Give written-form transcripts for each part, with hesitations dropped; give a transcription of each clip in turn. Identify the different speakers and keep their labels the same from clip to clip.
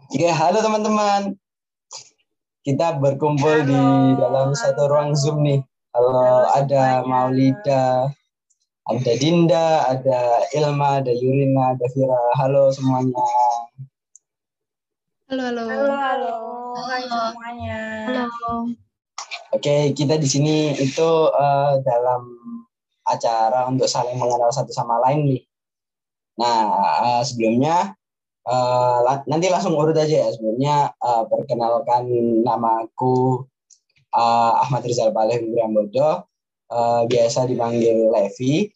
Speaker 1: Oke, halo teman-teman. Kita berkumpul
Speaker 2: Halo,
Speaker 1: di dalam satu ruang Zoom nih.
Speaker 2: halo
Speaker 1: Halo, ada
Speaker 2: semuanya.
Speaker 1: Maulida, ada Dinda, ada Ilma, ada Yurina, ada Vira. Halo semuanya.
Speaker 3: Halo, halo.
Speaker 2: Halo, halo, hai
Speaker 3: Halo.
Speaker 2: semuanya.
Speaker 3: Halo.
Speaker 1: Oke, kita di sini itu dalam acara untuk saling mengenal satu sama lain nih. Nah, sebelumnya nanti langsung urut aja ya. Sebelumnya perkenalkan nama aku Ahmad Rizal Paleh Wirambodo, biasa dipanggil Levi.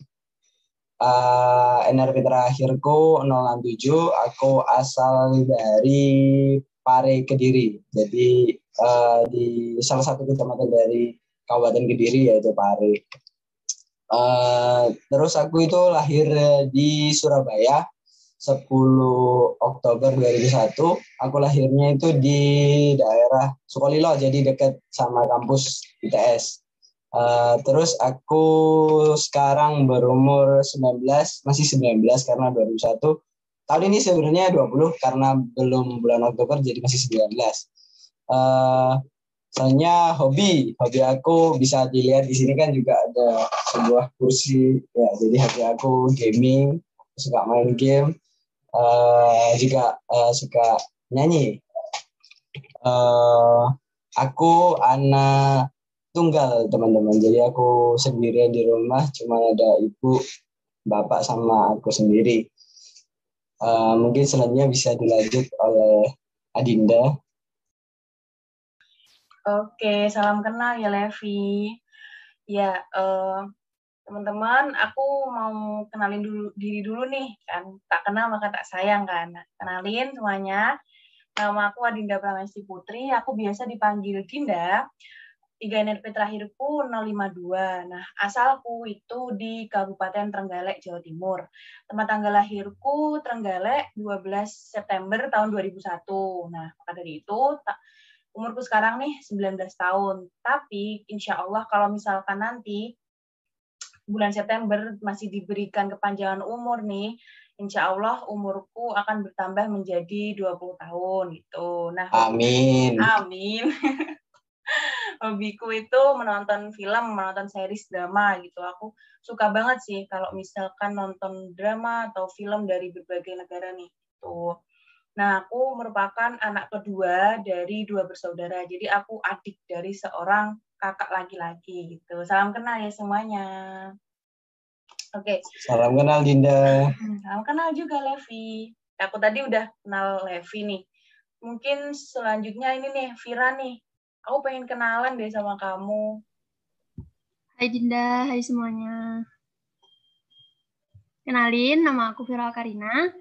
Speaker 1: NRP terakhirku 067, aku asal dari Pare, Kediri. Jadi di salah satu kecamatan dari Kabupaten Kediri yaitu Pare. Terus aku itu lahir di Surabaya 10 Oktober 2001. Aku lahirnya itu di daerah Sukolilo, jadi dekat sama kampus ITS. Terus aku sekarang berumur 19, masih 19 karena 2001. Tahun ini sebenarnya 20 karena belum bulan Oktober jadi masih 19. Soalnya hobi aku bisa dilihat di sini kan juga ada sebuah kursi ya, jadi hobi aku gaming, suka main game, juga suka nyanyi. Aku anak tunggal teman-teman, jadi aku sendirian di rumah, cuma ada ibu, bapak sama aku sendiri. Mungkin selanjutnya bisa dilanjut oleh Adinda.
Speaker 2: Oke, salam kenal ya Levi. Ya, teman-teman, aku mau kenalin diri dulu nih, kan tak kenal maka tak sayang kan. Nah, kenalin semuanya, nama aku Adinda Pramesti Putri, aku biasa dipanggil Dinda. 3 NRP terakhirku 052. Nah, asalku itu di Kabupaten Trenggalek, Jawa Timur. Tempat tanggal lahirku Trenggalek 12 September tahun 2001. Nah, maka dari itu umurku sekarang nih 19 tahun. Tapi insya Allah kalau misalkan nanti bulan September masih diberikan kepanjangan umur nih, insya Allah umurku akan bertambah menjadi 20 tahun gitu. Nah,
Speaker 1: Amin.
Speaker 2: amin. Hobiku itu menonton film, menonton series drama gitu. Aku suka banget sih kalau misalkan nonton drama atau film dari berbagai negara nih. Gitu. Nah, aku merupakan anak kedua dari 2 bersaudara. Jadi aku adik dari seorang kakak laki-laki gitu. Salam kenal ya semuanya. Oke.
Speaker 1: Salam kenal Dinda.
Speaker 2: Salam kenal juga Levi. Aku tadi udah kenal Levi nih. Mungkin selanjutnya ini nih, Vira nih. Aku pengen kenalan deh sama kamu.
Speaker 3: Hai Dinda, hai semuanya. Kenalin, nama aku Vira Karina.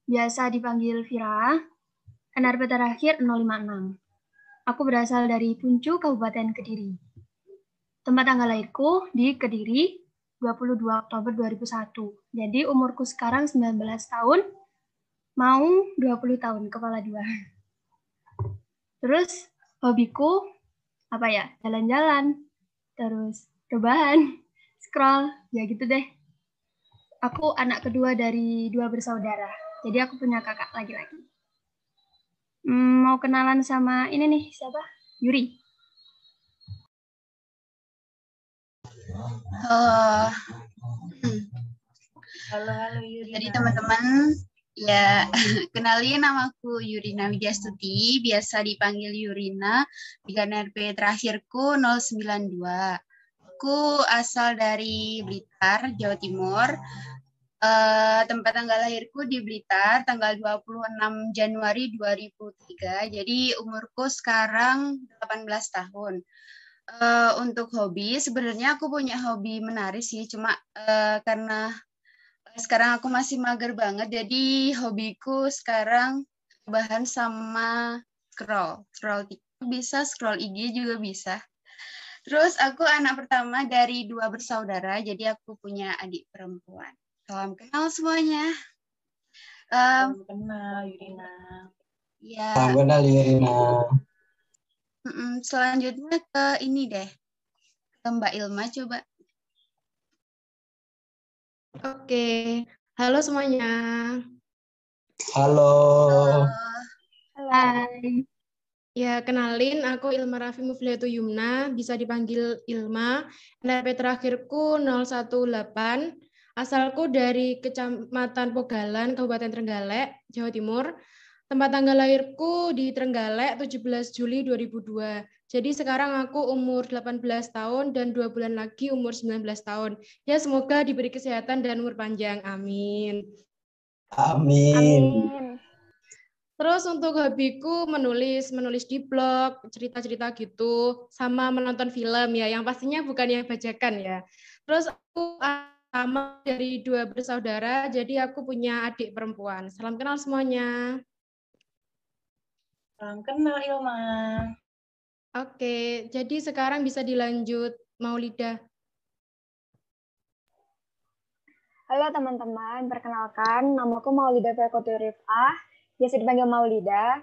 Speaker 3: Biasa dipanggil Vira. NRP terakhir 056. Aku berasal dari Puncu, Kabupaten Kediri. Tempat tanggal lahirku di Kediri, 22 Oktober 2001. Jadi umurku sekarang 19 tahun, mau 20 tahun, kepala 2. Terus hobiku apa ya? Jalan-jalan, terus rebahan, scroll, ya gitu deh. Aku anak kedua dari 2 bersaudara, jadi aku punya kakak laki-laki. Mau kenalan sama ini nih, siapa? Yuri.
Speaker 4: Halo.
Speaker 2: Halo Yurina.
Speaker 4: Jadi teman-teman, ya kenalin namaku Yurina Widyastuti, biasa dipanggil Yurina. Di NRP terakhirku 092. Aku asal dari Blitar, Jawa Timur. Tempat tanggal lahirku di Blitar, tanggal 26 Januari 2003. Jadi umurku sekarang 18 tahun. Untuk hobi, sebenarnya aku punya hobi menari sih, cuma karena sekarang aku masih mager banget, jadi hobiku sekarang bahan sama scroll TikTok bisa, scroll IG juga bisa. Terus aku anak pertama dari 2 bersaudara, jadi aku punya adik perempuan. Salam kenal semuanya.
Speaker 2: Salam kenal Yurina.
Speaker 4: Ya.
Speaker 1: Salam kenal Yurina.
Speaker 4: Selanjutnya ke ini deh, ke Mbak Ilma coba.
Speaker 3: Oke, halo semuanya.
Speaker 1: Halo.
Speaker 3: Halo, Hai.
Speaker 5: Ya, kenalin, aku Ilma Rafi Mufliatu Yumna, bisa dipanggil Ilma. NRP terakhirku 018, asalku dari Kecamatan Pogalan, Kabupaten Trenggalek, Jawa Timur. Tempat tanggal lahirku di Trenggalek, 17 Juli 2002. Jadi sekarang aku umur 18 tahun dan 2 bulan lagi umur 19 tahun. Ya, semoga diberi kesehatan dan umur panjang. Amin.
Speaker 1: Amin.
Speaker 5: Terus untuk hobiku menulis di blog, cerita-cerita gitu, sama menonton film ya, yang pastinya bukan yang bajakan ya. Terus aku sama dari 2 bersaudara, jadi aku punya adik perempuan. Salam kenal semuanya.
Speaker 2: Salam kenal Ilma.
Speaker 5: Oke, jadi sekarang bisa dilanjut Maulidah.
Speaker 6: Halo teman-teman, perkenalkan namaku Maulidah Verkotu Rifah, biasa dipanggil Maulida.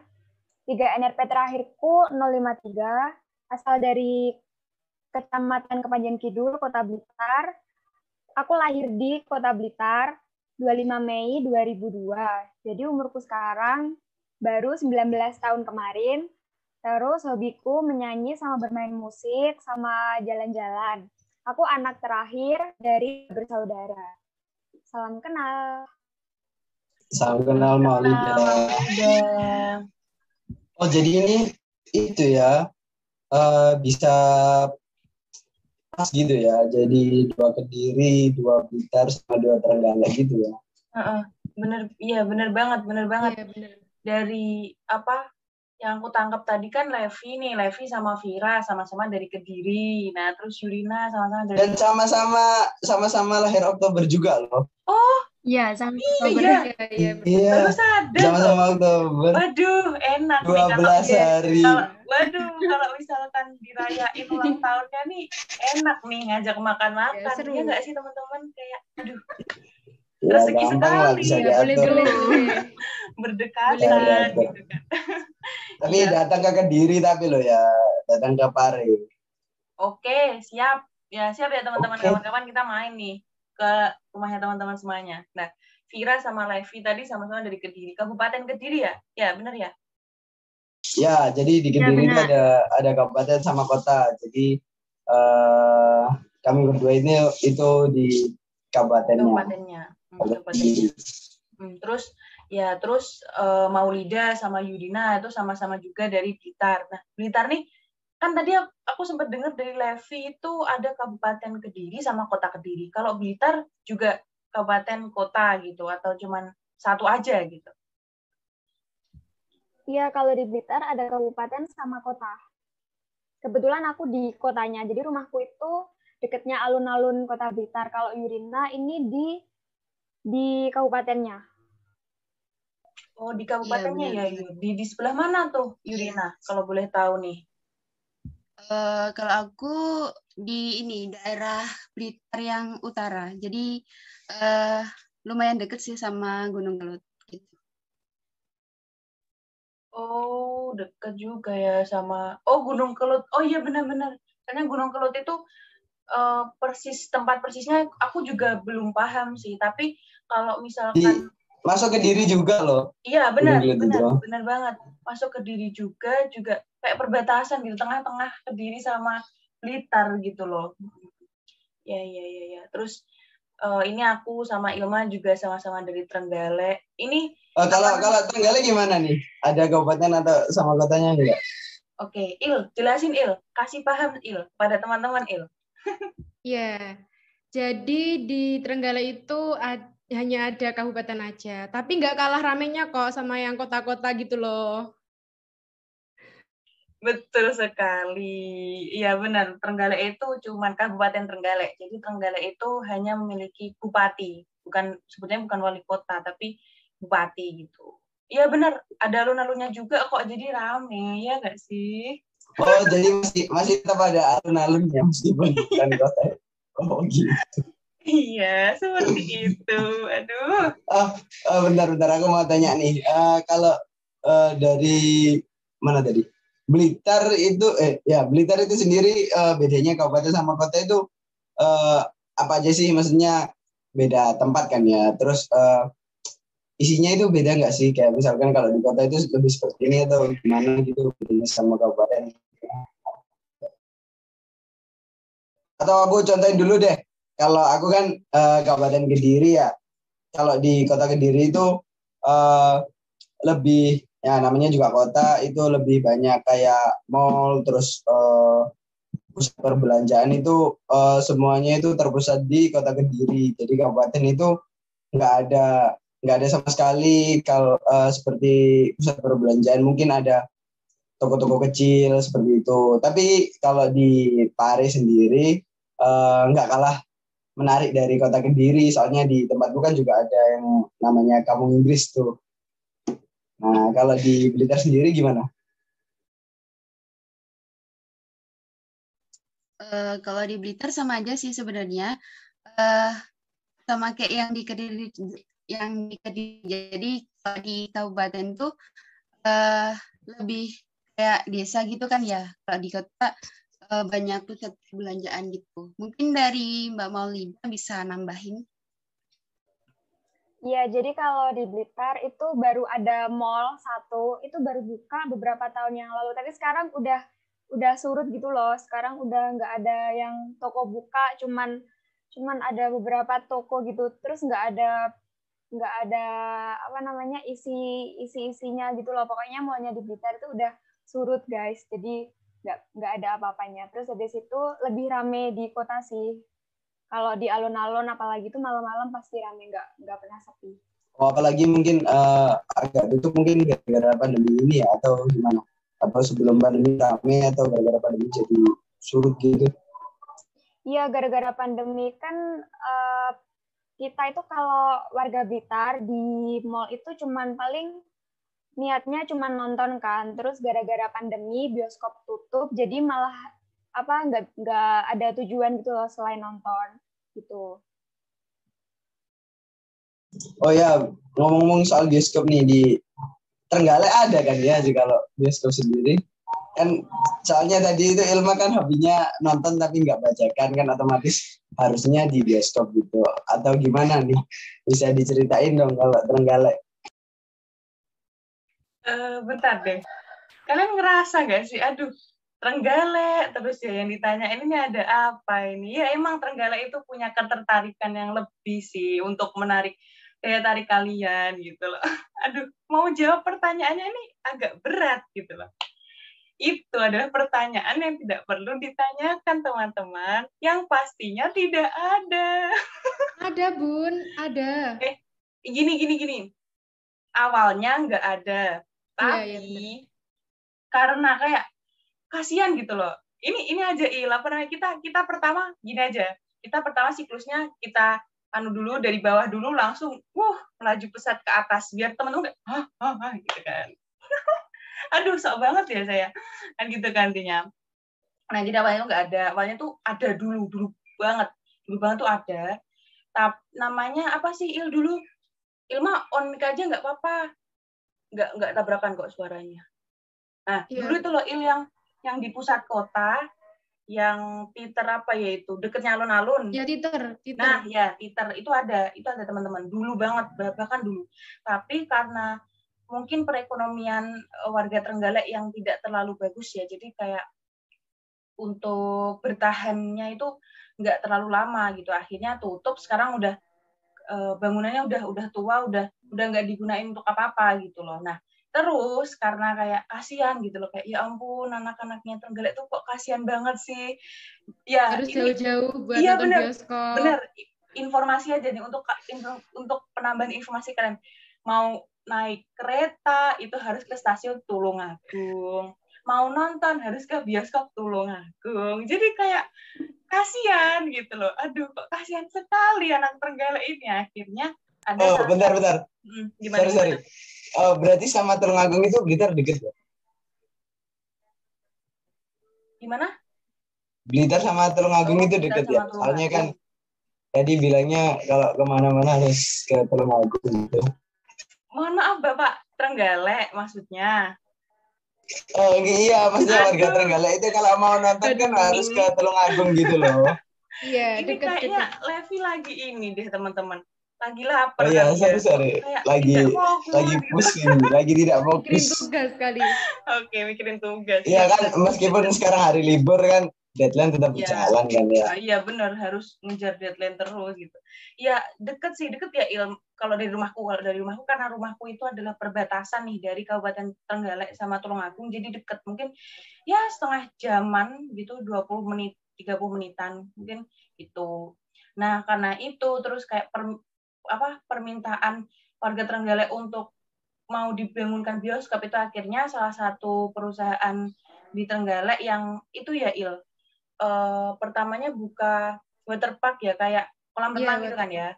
Speaker 6: 3 NRP terakhirku 053, asal dari Kecamatan Kepanjen Kidul, Kota Blitar. Aku lahir di Kota Blitar 25 Mei 2002. Jadi umurku sekarang baru 19 tahun kemarin. Terus hobiku menyanyi sama bermain musik sama jalan-jalan. Aku anak terakhir dari bersaudara. Salam kenal.
Speaker 1: Salam kenal Maulida. Oh, jadi ini itu ya, bisa pas gitu ya. Jadi 2 Kediri, 2 Blitar, sama 2 Trenggalek gitu ya.
Speaker 2: Bener, iya bener banget.
Speaker 5: Iya, bener.
Speaker 2: Dari apa yang aku tangkap tadi kan Levi sama Vira sama-sama dari Kediri. Nah, terus Yurina sama-sama dari...
Speaker 1: Dan sama-sama lahir Oktober juga loh.
Speaker 2: Oh,
Speaker 3: Iya, sama
Speaker 2: iya.
Speaker 1: Iya.
Speaker 2: Baru sadar.
Speaker 1: Sama-sama Oktober.
Speaker 2: Waduh, enak
Speaker 1: 12 hari.
Speaker 2: Kalau misalkan dirayain ulang tahunnya nih, enak nih ngajak makan-makan.
Speaker 5: Ya, seru.
Speaker 2: Iya nggak sih teman-teman? Kayak, aduh,
Speaker 1: Ya,
Speaker 2: rezeki
Speaker 1: gampang lah,
Speaker 2: sekali.
Speaker 1: bisa
Speaker 5: Ya,
Speaker 1: diatur.
Speaker 5: boleh.
Speaker 2: Berdekatan
Speaker 1: Boleh.
Speaker 2: gitu kan.
Speaker 1: Tapi
Speaker 2: Iya.
Speaker 1: datang ke Kediri tapi loh ya, datang ke Pare.
Speaker 2: Oke, siap. Ya, siap ya teman-teman.
Speaker 1: Oke.
Speaker 2: Kawan-kawan kita main nih ke rumahnya teman-teman semuanya. Nah, Vira sama Levi tadi sama-sama dari Kediri. Kabupaten Kediri ya? Ya, benar ya?
Speaker 1: Ya, jadi di Kediri itu
Speaker 3: benar.
Speaker 1: ada kabupaten sama kota. Jadi kami berdua ini itu di kabupatennya.
Speaker 2: Kabupatennya. Terus Maulida sama Yudina itu sama-sama juga dari Blitar. Nah, Blitar nih kan tadi aku sempat dengar dari Levi itu ada Kabupaten Kediri sama Kota Kediri. Kalau Blitar juga kabupaten kota gitu atau cuman satu aja gitu?
Speaker 6: Iya, kalau di Blitar ada kabupaten sama kota. Kebetulan aku di kotanya, jadi rumahku itu dekatnya alun-alun Kota Blitar. Kalau Yurina ini di kabupatennya.
Speaker 2: Oh, di kabupatennya ya, di sebelah mana tuh Yurina? Kalau boleh tahu nih.
Speaker 4: Kalau aku di daerah Blitar yang utara. Jadi lumayan deket sih sama Gunung Kelut. Gitu.
Speaker 2: Oh, deket juga ya sama. Oh, Gunung Kelut. Oh iya benar-benar. Karena Gunung Kelut itu tempat persisnya aku juga belum paham sih. Tapi kalau misalkan
Speaker 1: masuk ke Kediri juga loh.
Speaker 2: Iya benar banget. Masuk ke Kediri juga kayak perbatasan gitu, tengah-tengah Kediri sama Blitar gitu loh. Ya. Terus ini aku sama Ilma juga sama-sama dari Trenggalek. Ini
Speaker 1: kalau Trenggalek gimana nih? Ada kabupaten atau sama kotanya enggak?
Speaker 2: Oke, Il, jelasin Il, kasih paham Il pada teman-teman Il.
Speaker 5: Ya, jadi di Trenggalek itu hanya ada kabupaten aja, tapi nggak kalah ramenya kok sama yang kota-kota gitu loh.
Speaker 2: Betul sekali. Iya benar, Trenggalek itu cuman Kabupaten Trenggalek. Jadi Trenggalek itu hanya memiliki bupati, sebetulnya bukan wali kota, tapi bupati gitu. Iya benar, ada alun-alunnya juga kok, jadi rame, ya nggak sih?
Speaker 1: Oh, jadi masih tetap ada alun-alunnya meskipun bukan kota. Oh gitu.
Speaker 2: Iya, seperti itu. Aduh.
Speaker 1: Bentar, aku mau tanya nih. Kalau dari mana tadi? Blitar itu Blitar itu sendiri bedanya kabupaten sama kota itu apa aja sih? Maksudnya beda tempat kan ya. Terus isinya itu beda nggak sih? Kayak misalkan kalau di kota itu lebih seperti ini atau gimana gitu bedanya sama kabupaten? Atau aku contohin dulu deh. Kalau aku kan Kabupaten Kediri ya. Kalau di Kota Kediri itu lebih ya namanya juga kota itu lebih banyak kayak mall terus pusat perbelanjaan itu semuanya itu terpusat di Kota Kediri. Jadi kabupaten itu nggak ada sama sekali kalau seperti pusat perbelanjaan mungkin ada toko-toko kecil seperti itu. Tapi kalau di Pare sendiri nggak kalah menarik dari Kota Kediri. Soalnya di tempatku kan juga ada yang namanya Kampung Inggris tuh. Nah, kalau di Blitar sendiri gimana?
Speaker 4: Kalau di Blitar sama aja sih sebenarnya. Sama kayak yang di Kediri. Jadi kalau di kabupaten tuh lebih kayak desa gitu kan ya. Kalau di kota banyak pusat perbelanjaan gitu. Mungkin dari Mbak Maulida bisa nambahin.
Speaker 6: Iya, jadi kalau di Blitar itu baru ada mall satu, itu baru buka beberapa tahun yang lalu. Tapi sekarang udah surut gitu loh. Sekarang udah nggak ada yang toko buka, cuman ada beberapa toko gitu. Terus nggak ada apa namanya isinya gitu loh. Pokoknya mallnya di Blitar itu udah surut guys. Jadi nggak ada apa-apanya. Terus habis itu lebih rame di kota sih. Kalau di alun-alun apalagi itu malam-malam pasti rame, nggak pernah sepi.
Speaker 1: Oh, apalagi mungkin agak tutup mungkin gara-gara pandemi ini ya atau gimana? Atau sebelum pandemi rame atau gara-gara pandemi jadi surut gitu?
Speaker 6: Iya, gara-gara pandemi kan kita itu kalau warga Blitar di mall itu cuman paling niatnya cuma nonton kan, terus gara-gara pandemi bioskop tutup, jadi malah nggak ada tujuan gitu loh selain nonton gitu.
Speaker 1: Oh ya, ngomong-ngomong soal bioskop nih di Trenggalek ada kan ya sih kalau bioskop sendiri kan soalnya tadi itu Ilma kan hobinya nonton tapi nggak bacakan kan otomatis harusnya di bioskop gitu atau gimana nih bisa diceritain dong kalau Trenggalek.
Speaker 2: Bentar deh. Kalian ngerasa gak sih? Aduh, Trenggalek terus ya yang ditanya ini ada apa ini? Ya emang Trenggalek itu punya ketertarikan yang lebih sih untuk menarik daya tarik kalian gitu loh. Aduh, mau jawab pertanyaannya ini agak berat gitu loh. Itu adalah pertanyaan yang tidak perlu ditanyakan teman-teman, yang pastinya tidak ada.
Speaker 5: Ada Bun, ada.
Speaker 2: Gini. Awalnya nggak ada. Tapi karena kayak kasihan gitu loh. Ini aja kita pertama gini aja. Kita pertama siklusnya kita dulu dari bawah dulu langsung melaju pesat ke atas biar teman-teman gitu kan. Aduh, sok banget ya saya. Kan gitu kan intinya. Nah, jadi awalnya nggak ada. Awalnya tuh ada dulu banget. Dulu banget tuh ada. Tapi namanya apa sih dulu? Ilma on mic aja nggak apa-apa. Nggak tabrakan kok suaranya. Nah, dulu itu loh yang di pusat kota, yang Titer apa ya itu, deketnya alun-alun.
Speaker 5: Ya, Titer.
Speaker 2: Nah, ya Titer itu ada teman-teman. Dulu banget, bahkan dulu. Tapi karena mungkin perekonomian warga Trenggalek yang tidak terlalu bagus ya, jadi kayak untuk bertahannya itu nggak terlalu lama gitu. Akhirnya tutup, sekarang udah bangunannya udah tua, udah nggak digunain untuk apa-apa gitu loh. Nah, terus karena kayak kasihan gitu loh, kayak ya ampun anak-anaknya Trenggalek tuh kok kasihan banget sih. Ya,
Speaker 5: harus jauh-jauh buat nonton bioskop.
Speaker 2: Bener. Informasi aja nih untuk penambahan informasi kalian. Mau naik kereta itu harus ke stasiun Tulungagung. Mau nonton harus ke bioskop Tulungagung. Jadi kayak kasihan gitu loh. Aduh, kok kasihan sekali anak Trenggalek ini. Akhirnya ada
Speaker 1: bentar.
Speaker 2: Gimana?
Speaker 1: Sorry. Berarti sama Tulungagung itu Blitar deket ya?
Speaker 2: Gimana?
Speaker 1: Blitar sama Tulungagung itu deket ya? Soalnya kan tadi bilangnya kalau kemana-mana harus ke Tulungagung gitu.
Speaker 2: Mohon maaf Bapak, Trenggalek maksudnya.
Speaker 1: Oh iya, maksudnya warga Trenggalek itu kalau mau nonton kan harus ke Tulungagung gitu loh.
Speaker 5: Iya,
Speaker 2: ini kayaknya Levi lagi ini deh teman-teman. lagi lapar
Speaker 1: Oh iya,
Speaker 2: kali ya.
Speaker 1: sorry.
Speaker 2: Kayak
Speaker 1: Lagi
Speaker 2: tidak fokus
Speaker 1: lagi
Speaker 2: gitu.
Speaker 1: pusing, lagi tidak
Speaker 5: Mikirin
Speaker 1: fokus.
Speaker 5: tugas kali.
Speaker 2: Oke, mikirin tugas.
Speaker 1: Iya
Speaker 2: Ya,
Speaker 1: kan, meskipun sekarang hari libur kan, deadline tetap
Speaker 2: ya.
Speaker 1: berjalan kan ya.
Speaker 2: Iya benar, harus ngejar deadline terus gitu. Ya deket ya kalau dari rumahku karena rumahku itu adalah perbatasan nih dari Kabupaten Trenggalek sama Tulungagung, jadi deket, mungkin ya setengah jaman gitu, 20 menit 30 menitan mungkin gitu. Nah karena itu terus kayak permintaan warga Trenggalek untuk mau dibangunkan bioskop itu akhirnya salah satu perusahaan di Trenggalek yang itu ya pertamanya buka waterpark ya, kayak kolam renang gitu kan ya.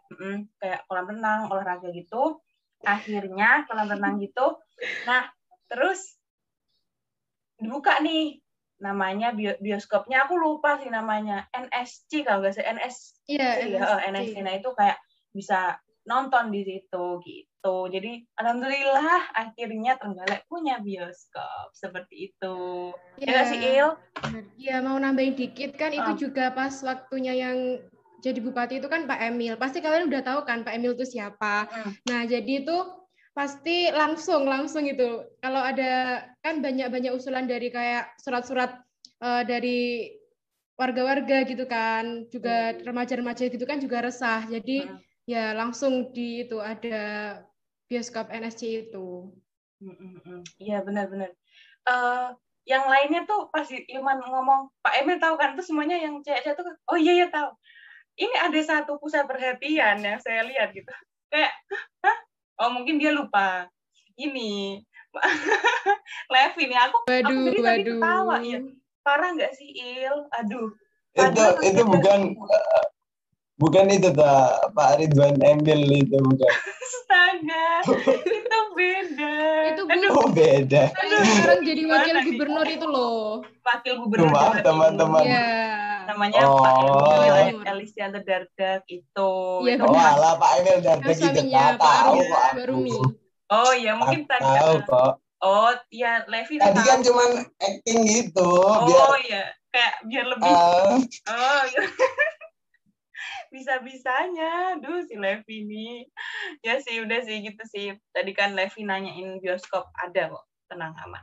Speaker 2: Kayak kolam renang, olahraga gitu. Akhirnya kolam renang gitu. Nah, terus dibuka nih namanya bioskopnya, aku lupa sih namanya, NSC kalau nggak salah, NSC ya, NSC. Nah itu kayak bisa nonton di situ gitu. Jadi alhamdulillah akhirnya Trenggalek punya bioskop seperti itu. Ya nggak sih Il?
Speaker 5: Ya mau nambahin dikit kan, itu juga pas waktunya yang jadi bupati itu kan Pak Emil. Pasti kalian udah tahu kan Pak Emil itu siapa. Nah jadi itu pasti langsung gitu. Kalau ada kan banyak usulan dari kayak surat-surat dari warga-warga gitu kan, juga remaja-remaja gitu kan juga resah. Jadi ya langsung di itu ada bioskop NSC itu.
Speaker 2: Iya benar-benar. Yang lainnya tuh pas Ilman ngomong Pak Emil tahu kan, tuh semuanya yang cewek-cewek tuh oh iya tahu. Ini ada satu pusat perhatian yang saya lihat gitu. Kayak oh mungkin dia lupa. Ini Levi nih, aku jadi tadi ketawa ya. Parah nggak sih Il? Aduh.
Speaker 1: Itu bukan itu Pak Ridwan Emil itu bukan.
Speaker 2: Astaga, itu beda.
Speaker 5: Itu
Speaker 1: beda.
Speaker 5: Sekarang jadi wakil gubernur itu loh.
Speaker 2: Wakil gubernur
Speaker 1: Maaf teman-teman.
Speaker 2: Namanya Pak Emil Elisianto Dardak itu.
Speaker 5: Iya
Speaker 1: benar. Oh alah Pak Emil Dardak itu tahu kok aku.
Speaker 2: Oh ya mungkin tadi.
Speaker 1: Tahu kok.
Speaker 2: Oh ya Levi
Speaker 1: tadi kan cuma acting gitu.
Speaker 2: Oh iya, kayak biar lebih. Oh iya. Bisa-bisanya, duh si Levi nih. Ya sih, udah sih gitu sih. Tadi kan Levi nanyain bioskop, ada kok, tenang aman.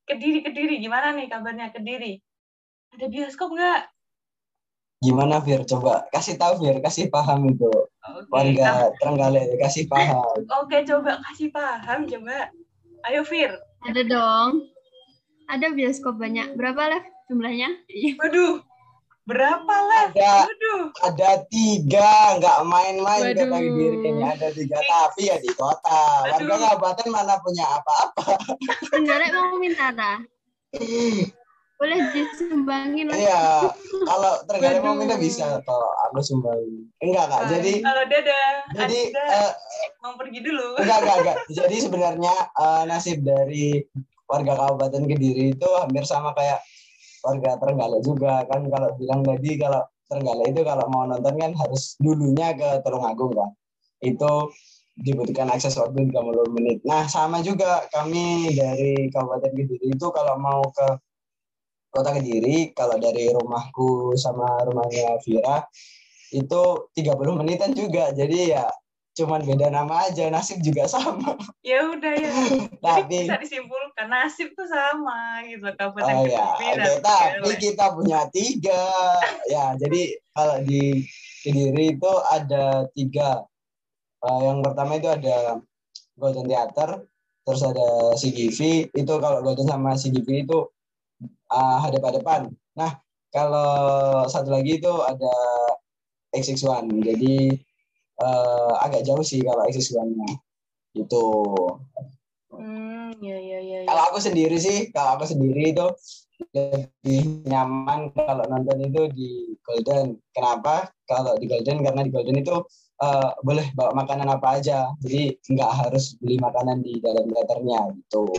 Speaker 2: Kediri, gimana nih kabarnya Kediri? Ada bioskop nggak?
Speaker 1: Gimana Fir? Coba kasih tahu Fir, kasih paham itu. Warga Trenggalek kasih paham.
Speaker 2: Oke, coba kasih paham, coba. Ayo Fir.
Speaker 3: Ada dong. Ada bioskop banyak. Berapa Lev jumlahnya?
Speaker 2: Waduh. Berapa Lev?
Speaker 1: Ada 3, nggak main-main kata dirinya. Ada 3, tapi ya di kota. Warga kabupaten mana punya apa-apa.
Speaker 3: Trenggalek mau minta tak? Boleh disumbangin lah.
Speaker 1: Iya, kalau Trenggalek mau minta bisa kalau aku sumbangin. Enggak. Jadi
Speaker 2: kalau
Speaker 1: jadi
Speaker 2: mau pergi dulu.
Speaker 1: Enggak. Jadi sebenarnya nasib dari warga Kabupaten Kediri itu hampir sama kayak warga Trenggalek juga kan. Kalau bilang tadi kalau Trenggalek itu kalau mau nonton kan harus dulunya ke Tulungagung kan. Itu dibutuhkan akses waktu 30 menit. Nah, sama juga kami dari Kabupaten Kediri itu kalau mau ke Kota Kediri, kalau dari rumahku sama rumahnya Vira itu 30 menitan juga. Jadi ya cuman beda nama aja, nasib juga sama.
Speaker 2: Ya udah ya.
Speaker 1: Tapi
Speaker 2: bisa disimpulkan nasib tuh sama gitu Kabupaten
Speaker 1: Kediri. Tapi kita punya 3. Ya, jadi kalau di Kediri itu ada 3. Yang pertama itu ada Golden Theater, terus ada CGV. Itu kalau Golden sama CGV itu hadap-hadapan. Nah, kalau satu lagi itu ada XX1. Jadi agak jauh sih kalau XX1-nya. Itu.
Speaker 2: Ya.
Speaker 1: Kalau aku sendiri itu lebih nyaman kalau nonton itu di Golden. Kenapa? Kalau di Golden karena di Golden itu boleh bawa makanan apa aja. Jadi nggak harus beli makanan di dalam teaternya gitu.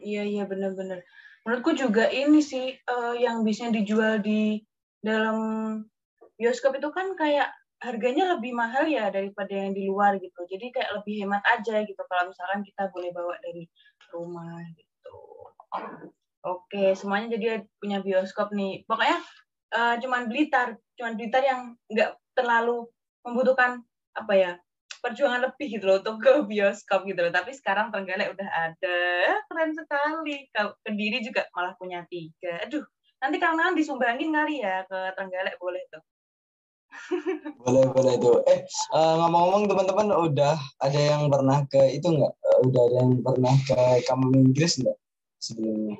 Speaker 2: Iya benar-benar. Menurutku juga ini sih yang bisa dijual di dalam bioskop itu kan kayak harganya lebih mahal ya daripada yang di luar gitu. Jadi kayak lebih hemat aja gitu kalau misalkan kita boleh bawa dari rumah gitu. Oke, semuanya jadi punya bioskop nih. Pokoknya cuman Blitar yang nggak terlalu membutuhkan apa ya perjuangan lebih gitu loh untuk ke bioskop gitu loh. Tapi sekarang Trenggalek udah ada, keren sekali. Kediri juga malah punya 3. Aduh, nanti kangen disumbangin kali ya ke Trenggalek, boleh tuh.
Speaker 1: Boleh tuh. Ngomong-ngomong teman-teman, udah ada yang pernah ke itu nggak? Udah ada yang pernah ke kampung Inggris nggak sebelumnya?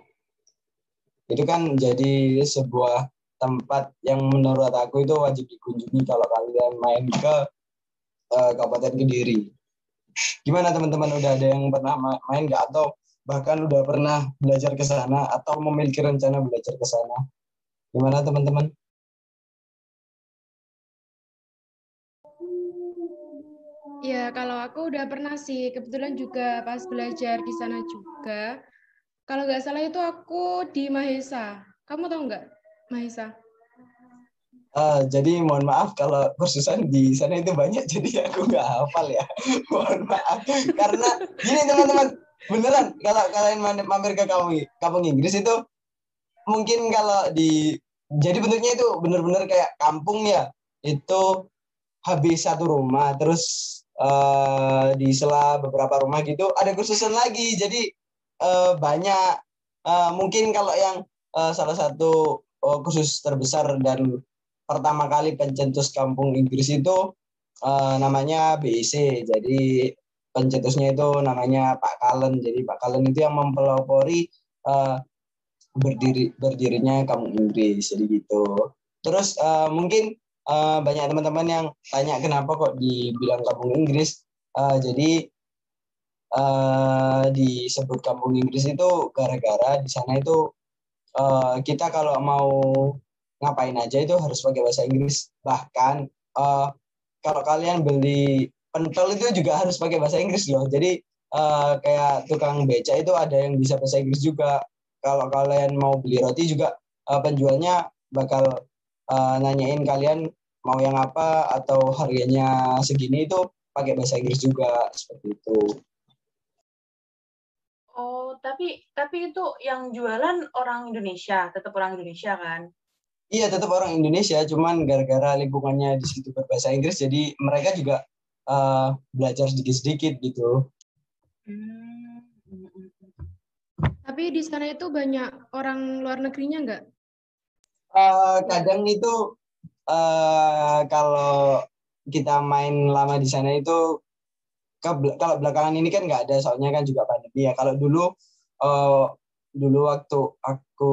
Speaker 1: Itu kan jadi sebuah tempat yang menurut aku itu wajib dikunjungi kalau kalian main ke Kabupaten Kediri. Gimana teman-teman, udah ada yang pernah main nggak, atau bahkan udah pernah belajar ke sana atau memiliki rencana belajar ke sana? Gimana teman-teman?
Speaker 5: Ya, kalau aku udah pernah sih, kebetulan juga pas belajar di sana juga. Kalau nggak salah itu aku di Mahesa. Kamu tahu nggak Mahesa?
Speaker 1: Jadi mohon maaf kalau kursusan di sana itu banyak, jadi aku nggak hafal ya. Mohon maaf. Karena gini teman-teman, beneran kalau kalian mampir ke kampung Inggris itu mungkin kalau jadi bentuknya itu bener-bener kayak kampung ya. Itu habis satu rumah, terus di sela beberapa rumah gitu ada kursusan lagi. Jadi banyak. Mungkin kalau yang salah satu kursus terbesar dan pertama kali pencetus kampung Inggris itu namanya BIC. Jadi pencetusnya itu namanya Pak Cullen. Jadi Pak Cullen itu yang mempelopori berdirinya kampung Inggris. Jadi gitu. Terus mungkin banyak teman-teman yang tanya kenapa kok dibilang kampung Inggris. Jadi disebut kampung Inggris itu gara-gara di sana itu kita kalau mau ngapain aja itu harus pakai bahasa Inggris. Bahkan kalau kalian beli pentol itu juga harus pakai bahasa Inggris loh. Jadi kayak tukang beca itu ada yang bisa bahasa Inggris juga. Kalau kalian mau beli roti juga penjualnya bakal nanyain kalian mau yang apa atau harganya segini, itu pakai bahasa Inggris juga, seperti itu.
Speaker 2: Oh, tapi itu yang jualan orang Indonesia, tetap orang Indonesia kan?
Speaker 1: Iya, tetap orang Indonesia, cuman gara-gara lingkungannya di situ berbahasa Inggris, jadi mereka juga belajar sedikit-sedikit gitu.
Speaker 5: Tapi di sana itu banyak orang luar negerinya nggak?
Speaker 1: Kadang itu kalau kita main lama di sana itu, kalau belakangan ini kan nggak ada, soalnya kan juga pandemi ya. Kalau dulu waktu aku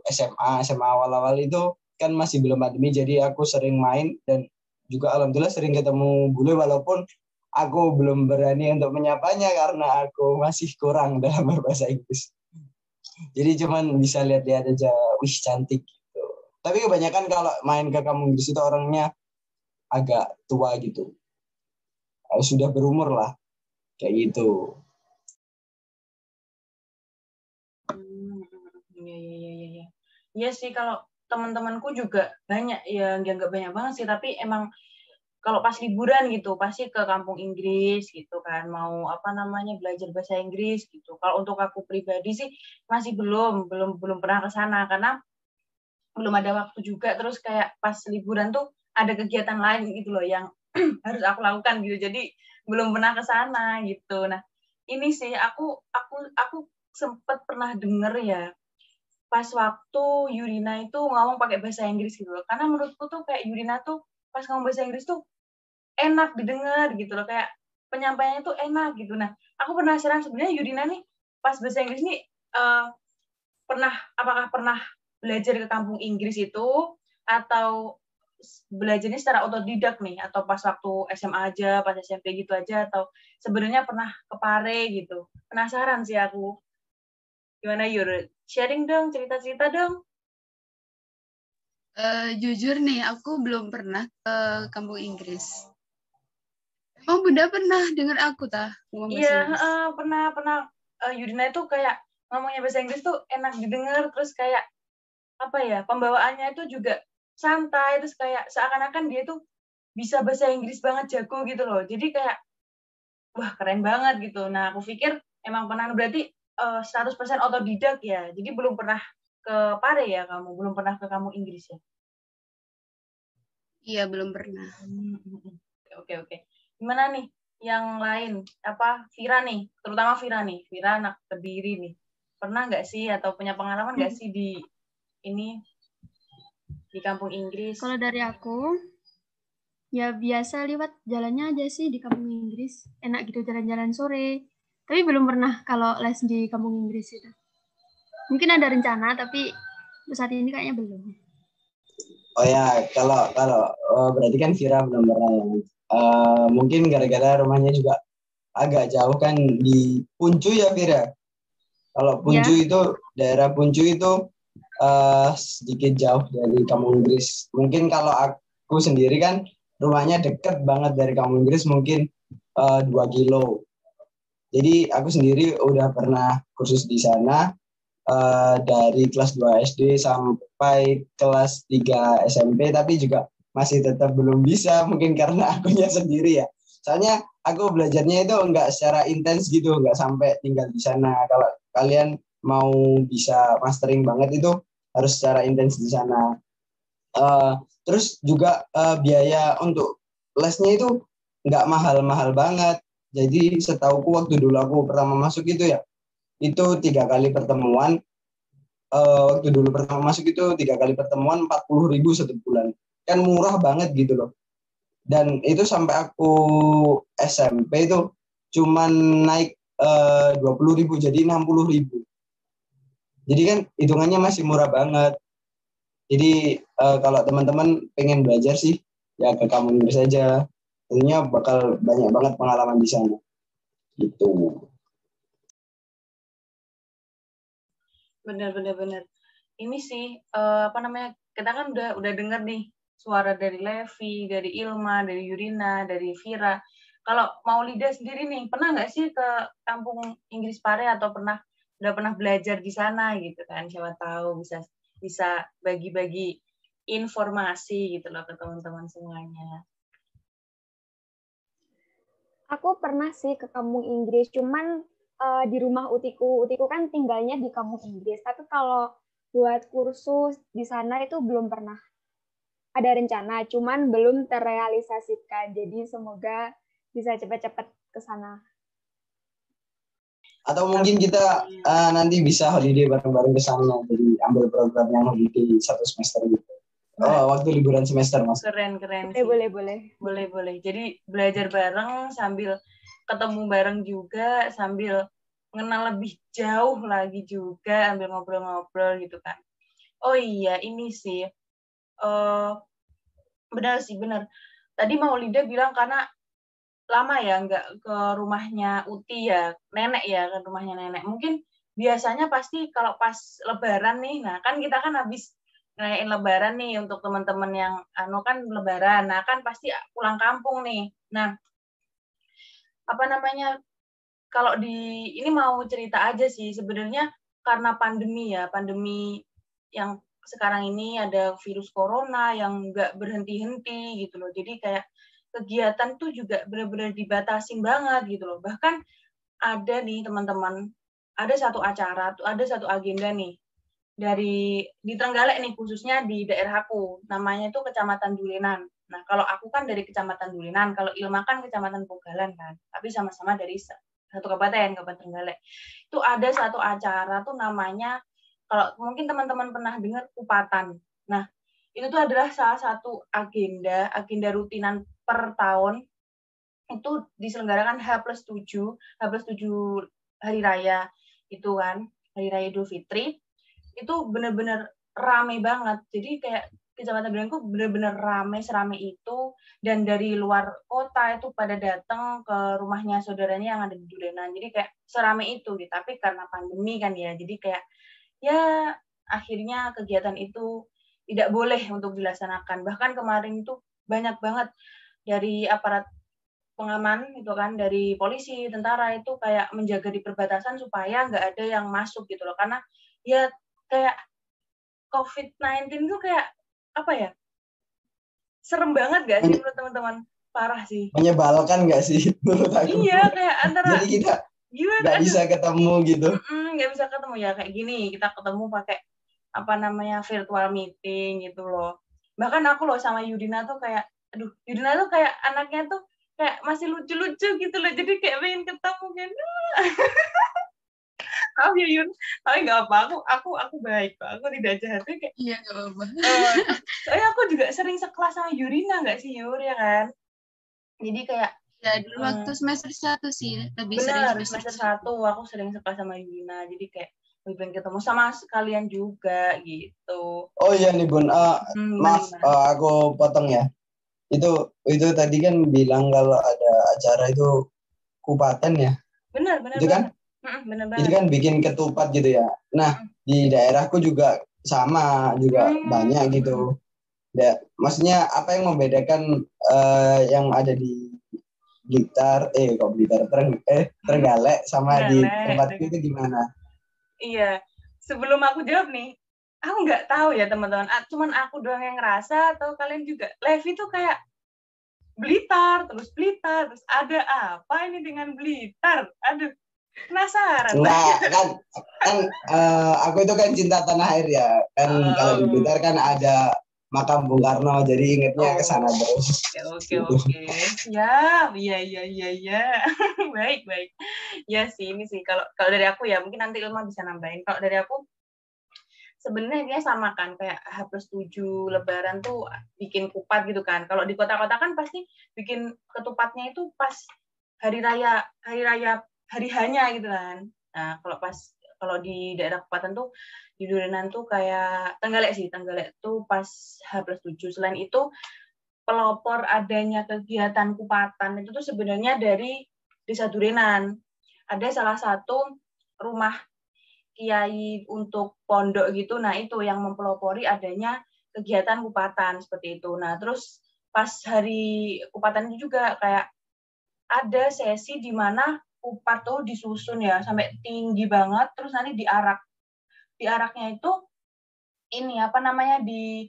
Speaker 1: SMA awal-awal itu kan masih belum pandemi, jadi aku sering main dan juga alhamdulillah sering ketemu bule, walaupun aku belum berani untuk menyapanya karena aku masih kurang dalam berbahasa Inggris. Jadi cuman bisa lihat-lihat aja, wih cantik gitu. Tapi kebanyakan kalau main ke kampung Inggris itu orangnya agak tua gitu. Sudah berumur lah, kayak gitu.
Speaker 2: Iya. Iya sih, kalau teman-temanku juga banyak ya, nggak banyak banget sih, tapi emang kalau pas liburan gitu pasti ke kampung Inggris gitu kan, mau belajar bahasa Inggris gitu. Kalau untuk aku pribadi sih masih belum pernah ke sana karena belum ada waktu juga, terus kayak pas liburan tuh ada kegiatan lain gitu loh yang harus aku lakukan gitu, jadi belum pernah ke sana gitu. Nah, ini sih aku sempat pernah denger ya pas waktu Yurina itu ngomong pakai bahasa Inggris gitu loh. Karena menurutku tuh kayak Yurina tuh pas ngomong bahasa Inggris tuh enak didengar gitu loh, kayak penyampaiannya tuh enak gitu. Nah, aku penasaran sebenarnya Yurina nih pas bahasa Inggris nih apakah pernah belajar ke kampung Inggris itu atau belajarnya secara otodidak nih, atau pas waktu SMA aja, pas SMP gitu aja, atau sebenarnya pernah ke Pare gitu. Penasaran sih aku. Gimana Yur? Sharing dong, cerita-cerita dong.
Speaker 4: Jujur nih, aku belum pernah ke kampung Inggris. Emang Bunda pernah dengar aku ngomong bahasa Inggris?
Speaker 2: Iya, pernah. Yudina itu kayak ngomongnya bahasa Inggris tuh enak didengar, terus kayak pembawaannya itu juga santai, terus kayak seakan-akan dia tuh bisa bahasa Inggris banget, jago gitu loh. Jadi kayak wah keren banget gitu. Nah, aku pikir emang pernah, berarti 100% otodidak ya. Jadi belum pernah ke Pare ya kamu? Belum pernah ke kampung Inggris ya?
Speaker 4: Iya, belum pernah.
Speaker 2: Oke. Gimana nih yang lain? Apa Vira nih? Terutama Vira nih. Vira anak Kediri nih. Pernah nggak sih atau punya pengalaman nggak sih di kampung Inggris?
Speaker 3: Kalau dari aku, ya biasa lewat jalannya aja sih di kampung Inggris. Enak gitu jalan-jalan sore. Tapi belum pernah kalau les di kampung Inggris itu. Mungkin ada rencana, tapi untuk saat ini kayaknya belum.
Speaker 1: Oh ya, kalau berarti kan Vira belum pernah ya. Mungkin gara-gara rumahnya juga agak jauh kan di Puncu ya Vira. Kalau Puncu itu daerah Puncu itu sedikit jauh dari kampung Inggris. Mungkin kalau aku sendiri kan rumahnya deket banget dari kampung Inggris, mungkin 2 kilo. Jadi aku sendiri udah pernah kursus di sana dari kelas 2 SD sampai kelas 3 SMP, tapi juga masih tetap belum bisa, mungkin karena akunya sendiri ya. Soalnya aku belajarnya itu nggak secara intens gitu, nggak sampai tinggal di sana. Kalau kalian mau bisa mastering banget itu harus secara intens di sana. Terus juga biaya untuk lesnya itu nggak mahal-mahal banget. Jadi setauku waktu dulu aku pertama masuk itu ya, itu 3 kali pertemuan. Waktu dulu pertama masuk itu 3 kali pertemuan 40.000 satu bulan. Kan murah banget gitu loh. Dan itu sampai aku SMP itu cuman naik 20.000 jadi 60.000. Jadi kan hitungannya masih murah banget. Jadi kalau teman-teman pengen belajar sih ya ke kampung Inggris aja. Tentunya bakal banyak banget pengalaman di sana. Gitu.
Speaker 2: Bener. Ini sih kita kan udah dengar nih suara dari Levi, dari Ilma, dari Yurina, dari Vira. Kalau Maulida sendiri nih, pernah nggak sih ke kampung Inggris Pare atau udah pernah belajar di sana gitu kan? Siapa tahu bisa bagi-bagi informasi gitu loh ke teman-teman semuanya.
Speaker 6: Aku pernah sih ke kampung Inggris, cuman di rumah utiku kan tinggalnya di kampung Inggris. Tapi kalau buat kursus di sana itu belum pernah. Ada rencana, cuman belum terrealisasikan. Jadi semoga bisa cepat-cepat ke sana.
Speaker 1: Atau mungkin kita nanti bisa holiday bareng-bareng ke sana. Jadi ambil program yang holiday 1 semester gitu. Waktu liburan semester Mas.
Speaker 2: Keren sih. Boleh. Jadi belajar bareng sambil ketemu bareng juga, sambil mengenal lebih jauh lagi juga, ambil ngobrol-ngobrol gitu kan. Oh iya, ini sih benar. Tadi Maulida bilang karena lama ya nggak ke rumahnya Uti ya, nenek ya, ke rumahnya nenek. Mungkin biasanya pasti kalau pas Lebaran nih, nah kan kita kan habis ngerayain Lebaran nih untuk teman-teman yang kan Lebaran, nah kan pasti pulang kampung nih. Nah, kalau ini mau cerita aja sih sebenarnya karena pandemi yang sekarang ini ada virus corona yang nggak berhenti-henti gitu loh. Jadi kayak kegiatan tuh juga benar-benar dibatasin banget gitu loh. Bahkan ada nih teman-teman, ada satu agenda nih di Trenggalek nih, khususnya di daerah aku, namanya itu Kecamatan Dulenan. Nah, kalau aku kan dari Kecamatan Dulenan, kalau Ilma kan Kecamatan Pogalan kan, tapi sama-sama dari satu kabupaten Trenggalek. Itu ada satu acara tuh namanya, kalau mungkin teman-teman pernah dengar, Kupatan. Nah, itu tuh adalah salah satu agenda rutinan per tahun, itu diselenggarakan H+7 hari raya itu kan, hari raya Idul Fitri, itu benar-benar rame banget. Jadi kayak Kecamatan Dulenanku benar-benar rame serame itu, dan dari luar kota itu pada datang ke rumahnya saudaranya yang ada di Dulenan. Jadi kayak serame itu gitu. Tapi karena pandemi kan ya, jadi kayak ya akhirnya kegiatan itu tidak boleh untuk dilaksanakan. Bahkan kemarin itu banyak banget dari aparat pengaman itu kan, dari polisi, tentara itu kayak menjaga di perbatasan supaya nggak ada yang masuk gitu loh. Karena ya kayak COVID-19 itu kayak apa ya? Serem banget gak sih menurut teman-teman? Parah sih.
Speaker 1: Menyebalkan gak sih menurut aku?
Speaker 2: Iya, kayak antara
Speaker 1: jadi kita nggak bisa ketemu gitu.
Speaker 2: Nggak bisa ketemu ya, kayak gini kita ketemu pakai virtual meeting gitu loh. Bahkan aku loh sama Yudina tuh kayak, Yudina tuh kayak anaknya tuh kayak masih lucu-lucu gitu loh, jadi kayak pengen ketemu kan. Maaf ya Yun, tapi nggak apa, aku baik kok, aku tidak jahat kayak.
Speaker 4: Iya nggak apa-apa.
Speaker 2: Soalnya aku juga sering sekelas sama Yurina nggak sih Yur ya kan? Jadi kayak
Speaker 4: ya dulu waktu semester 1 sih lebih sering
Speaker 2: benar semester 1 aku sering sekelas sama Yurina, jadi kayak lebih pengen ketemu sama sekalian juga gitu.
Speaker 1: Oh iya nih Bun, maaf aku potong ya. Itu tadi kan bilang kalau ada acara itu kupaten ya.
Speaker 2: Benar.
Speaker 1: Itu kan?
Speaker 2: Benar.
Speaker 1: Itu kan bikin ketupat gitu ya. Nah, di daerahku juga sama, juga banyak gitu. Ya, maksudnya apa yang membedakan yang ada di Blitar, Trenggalek sama di tempatku itu gimana?
Speaker 2: Iya, sebelum aku jawab nih, aku nggak tahu ya teman-teman, cuman aku doang yang ngerasa atau kalian juga. Levi tuh kayak Blitar, terus ada apa ini dengan Blitar? Aduh, penasaran.
Speaker 1: Nah, kan aku itu kan cinta tanah air ya. Kan kalau di Blitar kan ada makam Bung Karno, jadi ingetnya ke sana terus.
Speaker 2: Oke. Ya, iya. Baik. Ya sih, ini sih kalau dari aku ya, mungkin nanti Ilma bisa nambahin. Kalau dari aku sebenarnya sama kan, kayak H+7 Lebaran tuh bikin kupat gitu kan. Kalau di kota-kota kan pasti bikin ketupatnya itu pas hari raya hari hanya gitu kan. Nah, kalau di daerah Kupatan tuh di Durinan tuh kayak Trenggalek tuh pas H+7. Selain itu pelopor adanya kegiatan kupatan itu tuh sebenarnya dari Desa Durinan. Ada salah satu rumah kiai untuk pondok gitu, nah itu yang mempelopori adanya kegiatan kupatan seperti itu. Nah terus pas hari kupatan itu juga kayak ada sesi di mana kupat tuh disusun ya sampai tinggi banget, terus nanti diaraknya itu ini di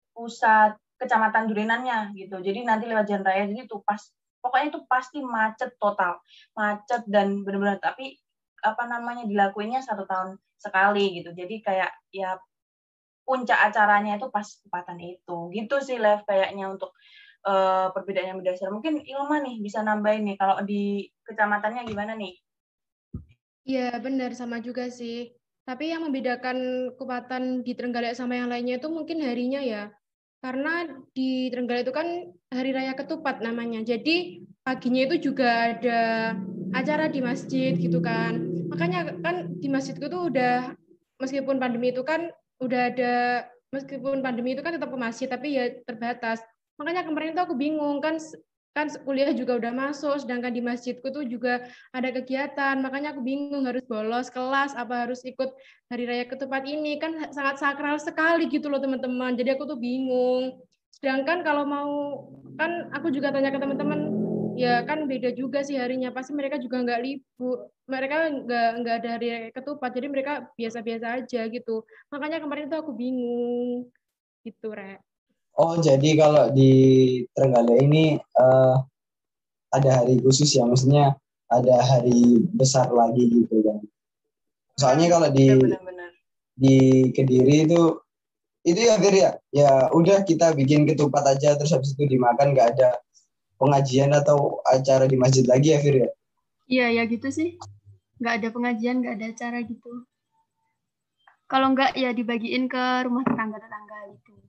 Speaker 2: pusat kecamatan Durenannya gitu. Jadi nanti lewat jalan raya, jadi tuh pokoknya itu pasti macet dan benar-benar, tapi dilakuinnya 1 tahun sekali gitu. Jadi kayak ya puncak acaranya itu pas kupatan itu. Gitu sih Lev kayaknya untuk perbedaan yang mendasar. Mungkin Ilma nih bisa nambahin nih kalau di kecamatannya gimana nih?
Speaker 5: Iya, benar sama juga sih. Tapi yang membedakan kupatan di Trenggalek sama yang lainnya itu mungkin harinya ya. Karena di Trenggalek itu kan Hari Raya Ketupat namanya. Jadi paginya itu juga ada acara di masjid gitu kan. Makanya kan di masjidku tuh udah, meskipun pandemi itu kan tetap ke masjid, tapi ya terbatas. Makanya kemarin tuh aku bingung kan kuliah juga udah masuk, sedangkan di masjidku tuh juga ada kegiatan, makanya aku bingung harus bolos kelas apa harus ikut Hari Raya Ketupat ini, kan sangat sakral sekali gitu loh teman-teman, jadi aku tuh bingung. Sedangkan kalau mau, kan aku juga tanya ke teman-teman, ya kan beda juga sih harinya, pasti mereka juga nggak libur, mereka nggak ada Hari Raya Ketupat, jadi mereka biasa-biasa aja gitu. Makanya kemarin tuh aku bingung gitu, Rek.
Speaker 1: Oh, jadi kalau di Trenggalek ini ada hari khusus ya, maksudnya ada hari besar lagi gitu kan. Soalnya kalau di Kediri itu ya Fir ya udah kita bikin ketupat aja terus habis itu dimakan, nggak ada pengajian atau acara di masjid lagi ya Fir ya?
Speaker 3: Iya ya gitu sih, nggak ada pengajian, nggak ada acara gitu. Kalau nggak ya dibagiin ke rumah tetangga gitu.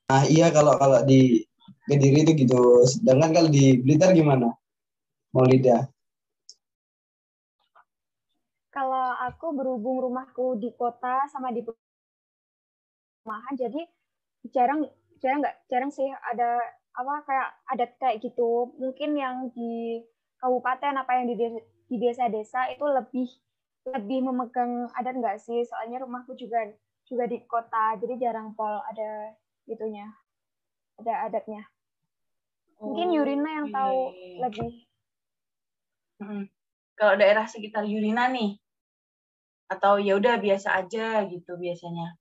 Speaker 1: Nah iya kalau di Kediri itu gitu. Sedangkan kalau di Blitar gimana, Maulida?
Speaker 6: Kalau aku berhubung rumahku di kota sama di perumahan, jadi jarang sih ada kayak adat kayak gitu. Mungkin yang di kabupaten apa yang di desa-desa itu lebih memegang adat nggak sih? Soalnya rumahku juga di kota, jadi jarang ada itunya, ada adatnya. Mungkin Yurina yang tahu lebih.
Speaker 2: Kalau daerah sekitar Yurina nih, atau ya udah biasa aja gitu biasanya?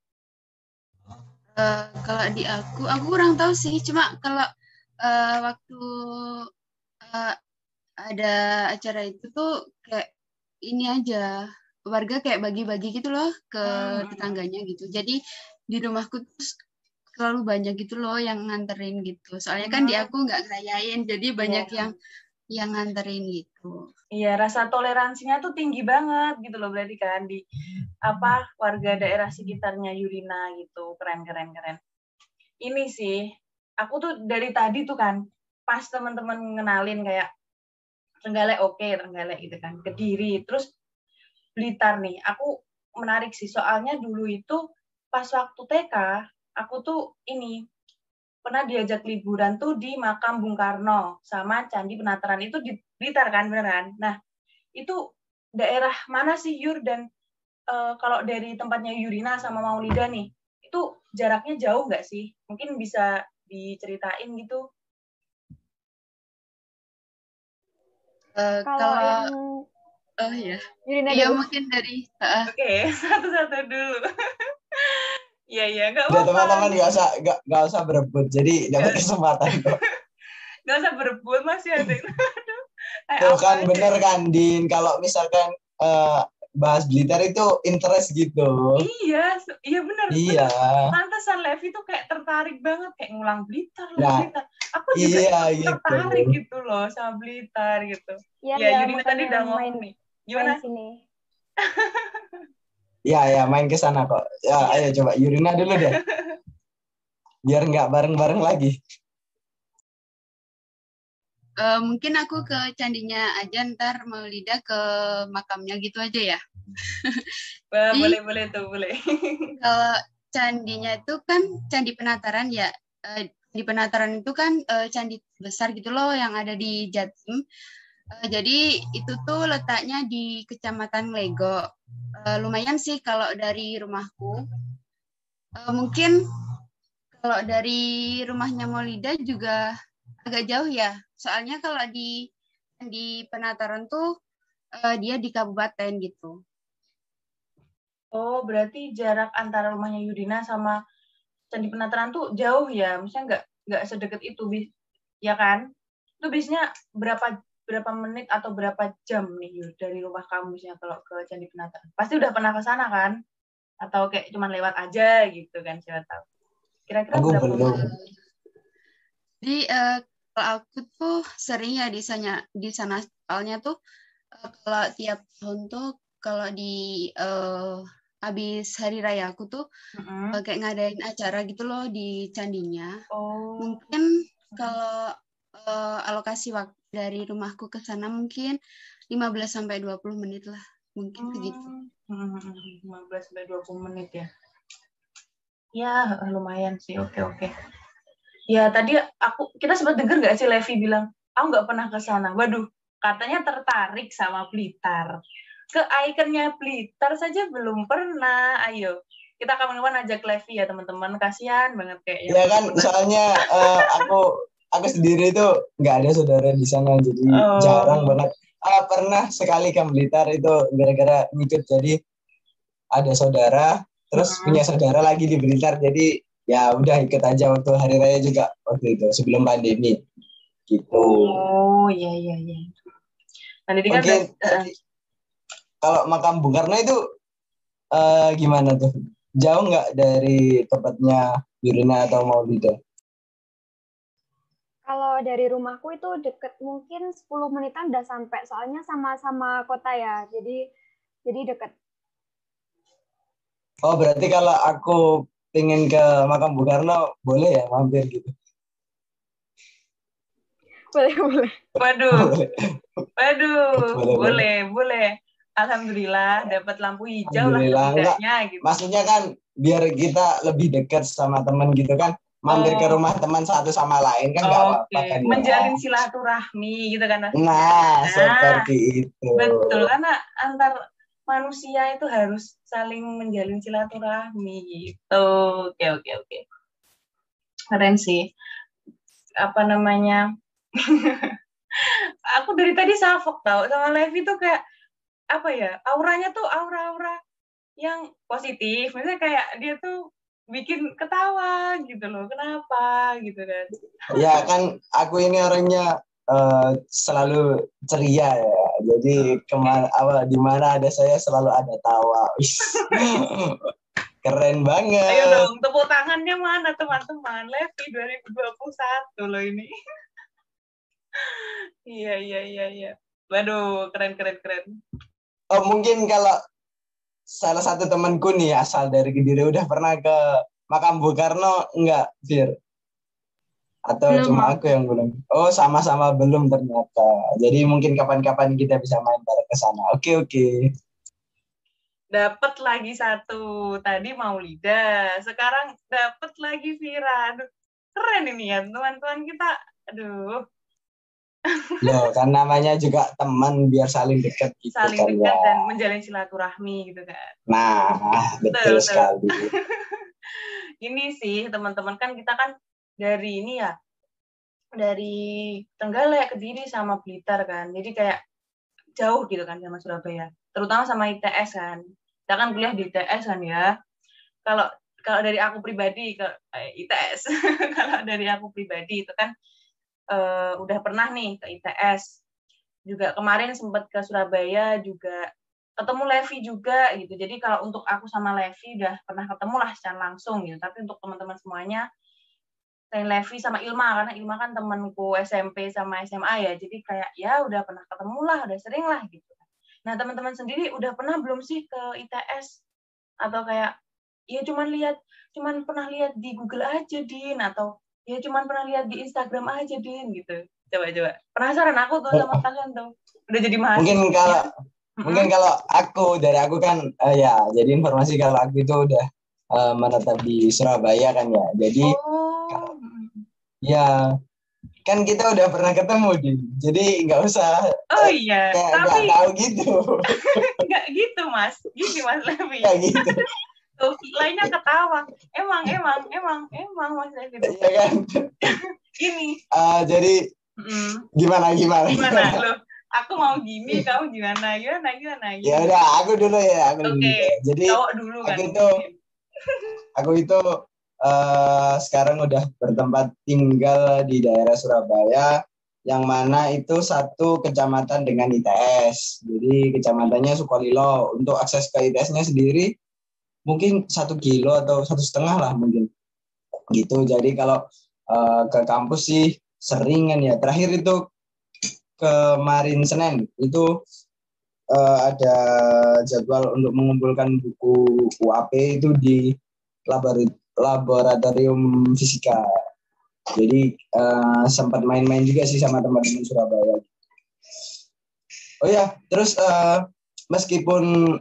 Speaker 4: Kalau di aku kurang tahu sih. Cuma kalau waktu ada acara itu tuh kayak ini aja, warga kayak bagi-bagi gitu loh ke tetangganya gitu. Jadi di rumahku tuh terlalu banyak gitu loh yang nganterin gitu. Soalnya kan di aku nggak ngerayain, jadi banyak yang nganterin gitu.
Speaker 2: Iya, rasa toleransinya tuh tinggi banget gitu loh berarti kan di warga daerah sekitarnya Yurina gitu. Keren. Ini sih, aku tuh dari tadi tuh kan pas teman-teman ngenalin kayak Trenggalek Trenggalek gitu kan, Kediri, terus Blitar nih. Aku menarik sih soalnya dulu itu pas waktu TK, aku tuh ini pernah diajak liburan tuh di makam Bung Karno sama Candi Penataran itu di Blitar kan, beneran. Nah, itu daerah mana sih Yur? Dan kalau dari tempatnya Yurina sama Maulida nih, itu jaraknya jauh nggak sih? Mungkin bisa diceritain gitu.
Speaker 6: Kalau yang
Speaker 4: ya.
Speaker 6: Yurina
Speaker 4: Iya
Speaker 6: dulu.
Speaker 4: mungkin dari
Speaker 2: Oke, satu-satu dulu. Iya, nggak
Speaker 1: Udah
Speaker 2: apa-apa.
Speaker 1: teman-teman nggak usah berebut, jadi dapat kesempatan kok.
Speaker 2: Nggak usah berebut, masih ada.
Speaker 1: Tuh kan bener kan, Din, kalau misalkan bahas Blitar itu interest gitu.
Speaker 2: Iya benar.
Speaker 1: Iya.
Speaker 2: Pantesan Levi tuh kayak tertarik banget kayak ngulang Blitar. Aku
Speaker 1: juga
Speaker 2: tertarik gitu loh sama Blitar gitu.
Speaker 6: Iya,
Speaker 2: Yurina tadi udah ngomong nih. Gimana?
Speaker 6: Main sini.
Speaker 1: Ya main ke sana kok. Ya, ayo coba Yurina dulu deh. Biar nggak bareng-bareng lagi.
Speaker 4: Mungkin aku ke candinya aja, ntar Maulida ke makamnya gitu aja ya.
Speaker 2: Boleh tuh, boleh.
Speaker 4: Kalau candinya itu kan Candi Penataran ya. Di Penataran itu kan candi besar gitu loh yang ada di Jatim. Jadi itu tuh letaknya di Kecamatan Lego. Lumayan sih kalau dari rumahku. Mungkin kalau dari rumahnya Maulida juga agak jauh ya. Soalnya kalau di Penataran tuh dia di kabupaten gitu.
Speaker 2: Oh, berarti jarak antara rumahnya Yurina sama Candi Penataran tuh jauh ya? Maksudnya nggak sedekat itu, ya kan? Itu biasanya berapa menit atau berapa jam nih Yur, dari rumah kamu misalnya kalau ke Candi Penataran? Pasti udah pernah ke sana kan? Atau kayak cuma lewat aja gitu kan, siapa tahu. Kira-kira berapa
Speaker 1: belum.
Speaker 4: Jadi kalau aku tuh sering ya di sana soalnya tuh kalau tiap tahun tuh kalau di habis hari raya aku tuh kayak ngadain acara gitu loh di candinya. Mungkin kalau alokasi waktu dari rumahku ke sana mungkin 15-20 menit lah. Mungkin segitu.
Speaker 2: 15-20 menit ya. Ya, lumayan sih. Oke. Ya, tadi kita sempat dengar nggak sih Levi bilang, aku nggak pernah ke sana. Waduh, katanya tertarik sama Blitar. Ke ikonnya Blitar saja belum pernah. Ayo, kita kapan-kapan ajak Levi ya teman-teman. Kasihan banget kayaknya.
Speaker 1: Ya kan, soalnya aku sendiri itu nggak ada saudara di sana, jadi jarang banget. Pernah sekali ke Blitar itu gara-gara ngikut, jadi ada saudara, terus punya saudara lagi di Blitar, jadi ya udah ikut aja waktu hari raya juga waktu itu sebelum pandemi gitu.
Speaker 2: Oh iya. Nah, jadi kan
Speaker 1: kalau makam Bung Karno itu gimana tuh? Jauh nggak dari tempatnya Yurina atau Maulida?
Speaker 6: Kalau dari rumahku itu deket, mungkin 10 menitan udah sampai, soalnya sama-sama kota ya, jadi deket.
Speaker 1: Oh, berarti kalau aku pengen ke makam Bung Karno, boleh ya mampir gitu?
Speaker 6: Boleh.
Speaker 2: Waduh. Boleh. Alhamdulillah dapat lampu hijau lah setidaknya gitu.
Speaker 1: Maksudnya kan biar kita lebih dekat sama teman gitu kan, mampir ke rumah teman satu sama lain kan nggak apa-apa kan.
Speaker 2: Menjalin silaturahmi gitu kan.
Speaker 1: Nah, seperti itu.
Speaker 2: Betul, karena antar manusia itu harus saling menjalin silaturahmi gitu. Oke. Keren sih. Apa namanya? Aku dari tadi salfok tau sama Levi tuh kayak apa ya, auranya tuh aura-aura yang positif, maksudnya kayak dia tuh bikin ketawa gitu loh, kenapa gitu kan.
Speaker 1: Ya kan aku ini orangnya selalu ceria ya. Jadi di mana ada saya selalu ada tawa. Keren banget.
Speaker 2: Ayo dong, tepuk tangannya mana teman-teman? Levi 2021 loh ini. Iya. Waduh, keren.
Speaker 1: Oh, mungkin kalau salah satu temanku nih asal dari Kediri udah pernah ke makam Bung Karno enggak, Fir? Atau
Speaker 3: Belum.
Speaker 1: cuma aku yang belum? Oh, sama-sama belum ternyata. Jadi mungkin kapan-kapan kita bisa main bareng ke sana. Oke.
Speaker 2: Dapat lagi satu. Tadi Maulida, sekarang dapat lagi Vira. Aduh, keren ini ya teman-teman kita. Aduh.
Speaker 1: Loh, kan namanya juga teman biar saling dekat gitu
Speaker 2: saling
Speaker 1: kan
Speaker 2: dekat
Speaker 1: ya.
Speaker 2: dan menjalin silaturahmi gitu kan.
Speaker 1: Nah, betul sekali.
Speaker 2: Ini sih teman-teman, kan kita kan dari ini ya, dari Trenggalek, Kediri sama Blitar kan. Jadi kayak jauh gitu kan sama Surabaya. Terutama sama ITS kan. Kita kan kuliah di ITS kan ya. Kalau dari aku pribadi ke ITS, kalau dari aku pribadi itu kan udah pernah nih ke ITS. Juga kemarin sempat ke Surabaya juga ketemu Levi juga gitu. Jadi kalau untuk aku sama Levi udah pernah ketemu lah secara langsung gitu. Tapi untuk teman-teman semuanya, selain Levi sama Ilma, karena Ilma kan temanku SMP sama SMA ya. Jadi kayak ya udah pernah ketemu lah, udah sering lah gitu. Nah teman-teman sendiri udah pernah belum sih ke ITS? Atau kayak ya cuman pernah lihat di Google aja, Din, atau ya cuman pernah lihat di Instagram aja, Din, gitu. Coba. Penasaran aku tuh sama kalian tuh. Udah jadi mahasiswa.
Speaker 1: Mungkin kalau dari aku kan ya, jadi informasi kalau aku itu udah menetap di Surabaya kan ya. Jadi ya kan kita udah pernah ketemu, Din. Jadi nggak usah
Speaker 2: iya,
Speaker 1: kayak
Speaker 2: tapi
Speaker 1: nggak tahu gitu.
Speaker 2: Nggak gitu, Mas. Gini, Mas Levi.
Speaker 1: Kayak gitu.
Speaker 2: Tuh, lainnya ketawa. Emang Mas Levi.
Speaker 1: Iya kan?
Speaker 2: Gini.
Speaker 1: Jadi gimana?
Speaker 2: Loh, aku mau gini, kamu gimana?
Speaker 1: Ya udah, aku dulu ya.
Speaker 2: Oke.
Speaker 1: Jadi
Speaker 2: cowok dulu kan.
Speaker 1: Aku itu sekarang udah bertempat tinggal di daerah Surabaya, yang mana itu satu kecamatan dengan ITS. Jadi kecamatannya Sukolilo. Untuk akses ke ITS-nya sendiri mungkin 1 kilo atau 1,5 lah mungkin. Gitu. Jadi kalau ke kampus sih seringan ya. Terakhir itu kemarin Senin itu ada jadwal untuk mengumpulkan buku UAP itu di laboratorium fisika. Jadi sempat main-main juga sih sama teman-teman Surabaya. Oh ya, terus meskipun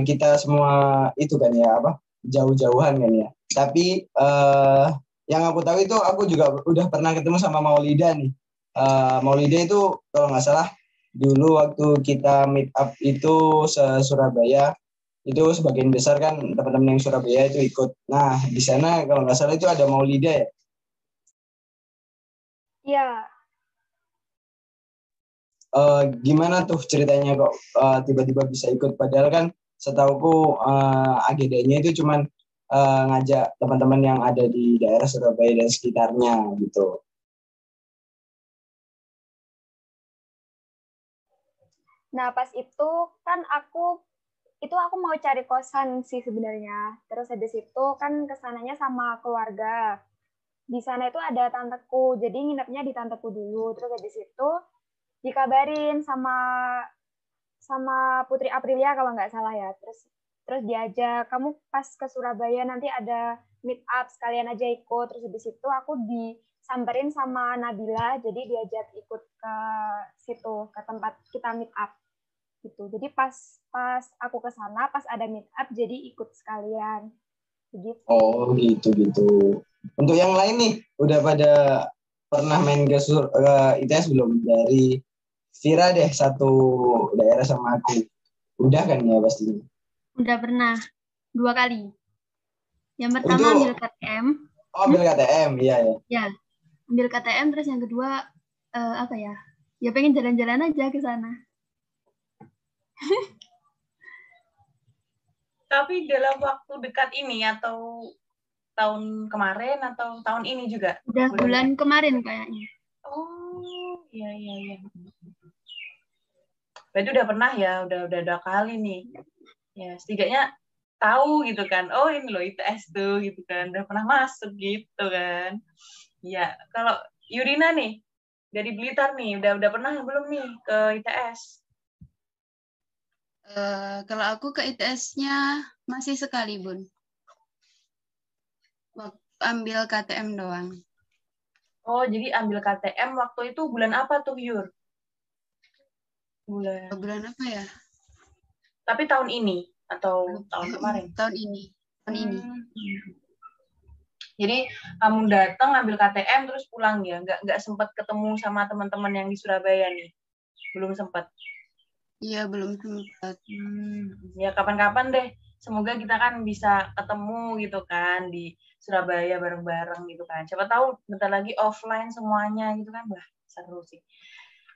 Speaker 1: kita semua itu kan ya jauh-jauhan kan ya. Tapi yang aku tahu itu aku juga udah pernah ketemu sama Maulida nih. Maulida itu kalau nggak salah dulu waktu kita meet up itu se-Surabaya, itu sebagian besar kan teman-teman yang Surabaya itu ikut. Nah, di sana kalau nggak salah itu ada Maulida ya?
Speaker 6: Iya.
Speaker 1: Gimana tuh ceritanya kok tiba-tiba bisa ikut? Padahal kan setauku agendanya itu cuman ngajak teman-teman yang ada di daerah Surabaya dan sekitarnya gitu.
Speaker 6: Nah, pas itu kan aku mau cari kosan sih sebenarnya. Terus habis itu kan kesananya sama keluarga. Di sana itu ada tanteku, jadi nginepnya di tanteku dulu. Terus habis itu dikabarin sama Putri Aprilia kalau nggak salah ya. Terus diajak, kamu pas ke Surabaya nanti ada meet up, sekalian aja ikut. Terus habis itu aku disamperin sama Nabila, jadi diajak ikut ke situ, ke tempat kita meet up. Gitu. Jadi pas aku ke sana, pas ada meet up, jadi ikut sekalian. Begitu.
Speaker 1: Oh, gitu. Untuk yang lain nih, udah pada pernah main ke ITS belum? Dari Vira deh, satu daerah sama aku. Udah kan ya pastinya?
Speaker 3: Udah pernah 2 kali. Yang pertama ambil KTM.
Speaker 1: Oh, ambil KTM, iya ya.
Speaker 3: Ya, ambil KTM, terus yang kedua apa ya? Ya pengen jalan-jalan aja ke sana.
Speaker 2: Tapi dalam waktu dekat ini atau tahun kemarin atau tahun ini juga?
Speaker 3: Udah bulan kemarin kayaknya.
Speaker 2: Oh, iya. Berarti udah pernah ya, udah kali nih. Ya, setidaknya tahu gitu kan. Oh, ini loh ITS tuh gitu kan. Udah pernah masuk gitu kan. Ya, kalau Yurina nih dari Blitar nih, udah pernah belum nih ke ITS?
Speaker 4: Kalau aku ke ITS-nya masih sekali, Bun. Ambil KTM doang.
Speaker 2: Oh, jadi ambil KTM waktu itu bulan apa tuh, Yur?
Speaker 4: Bulan apa ya?
Speaker 2: Tapi tahun ini atau tahun kemarin?
Speaker 4: Tahun ini.
Speaker 2: Jadi kamu datang ambil KTM terus pulang ya? Nggak sempat ketemu sama teman-teman yang di Surabaya nih? Belum sempat?
Speaker 4: Iya, belum sempat.
Speaker 2: Ya kapan-kapan deh. Semoga kita kan bisa ketemu gitu kan di Surabaya bareng-bareng gitu kan. Siapa tahu bentar lagi offline semuanya gitu kan. Wah, seru sih.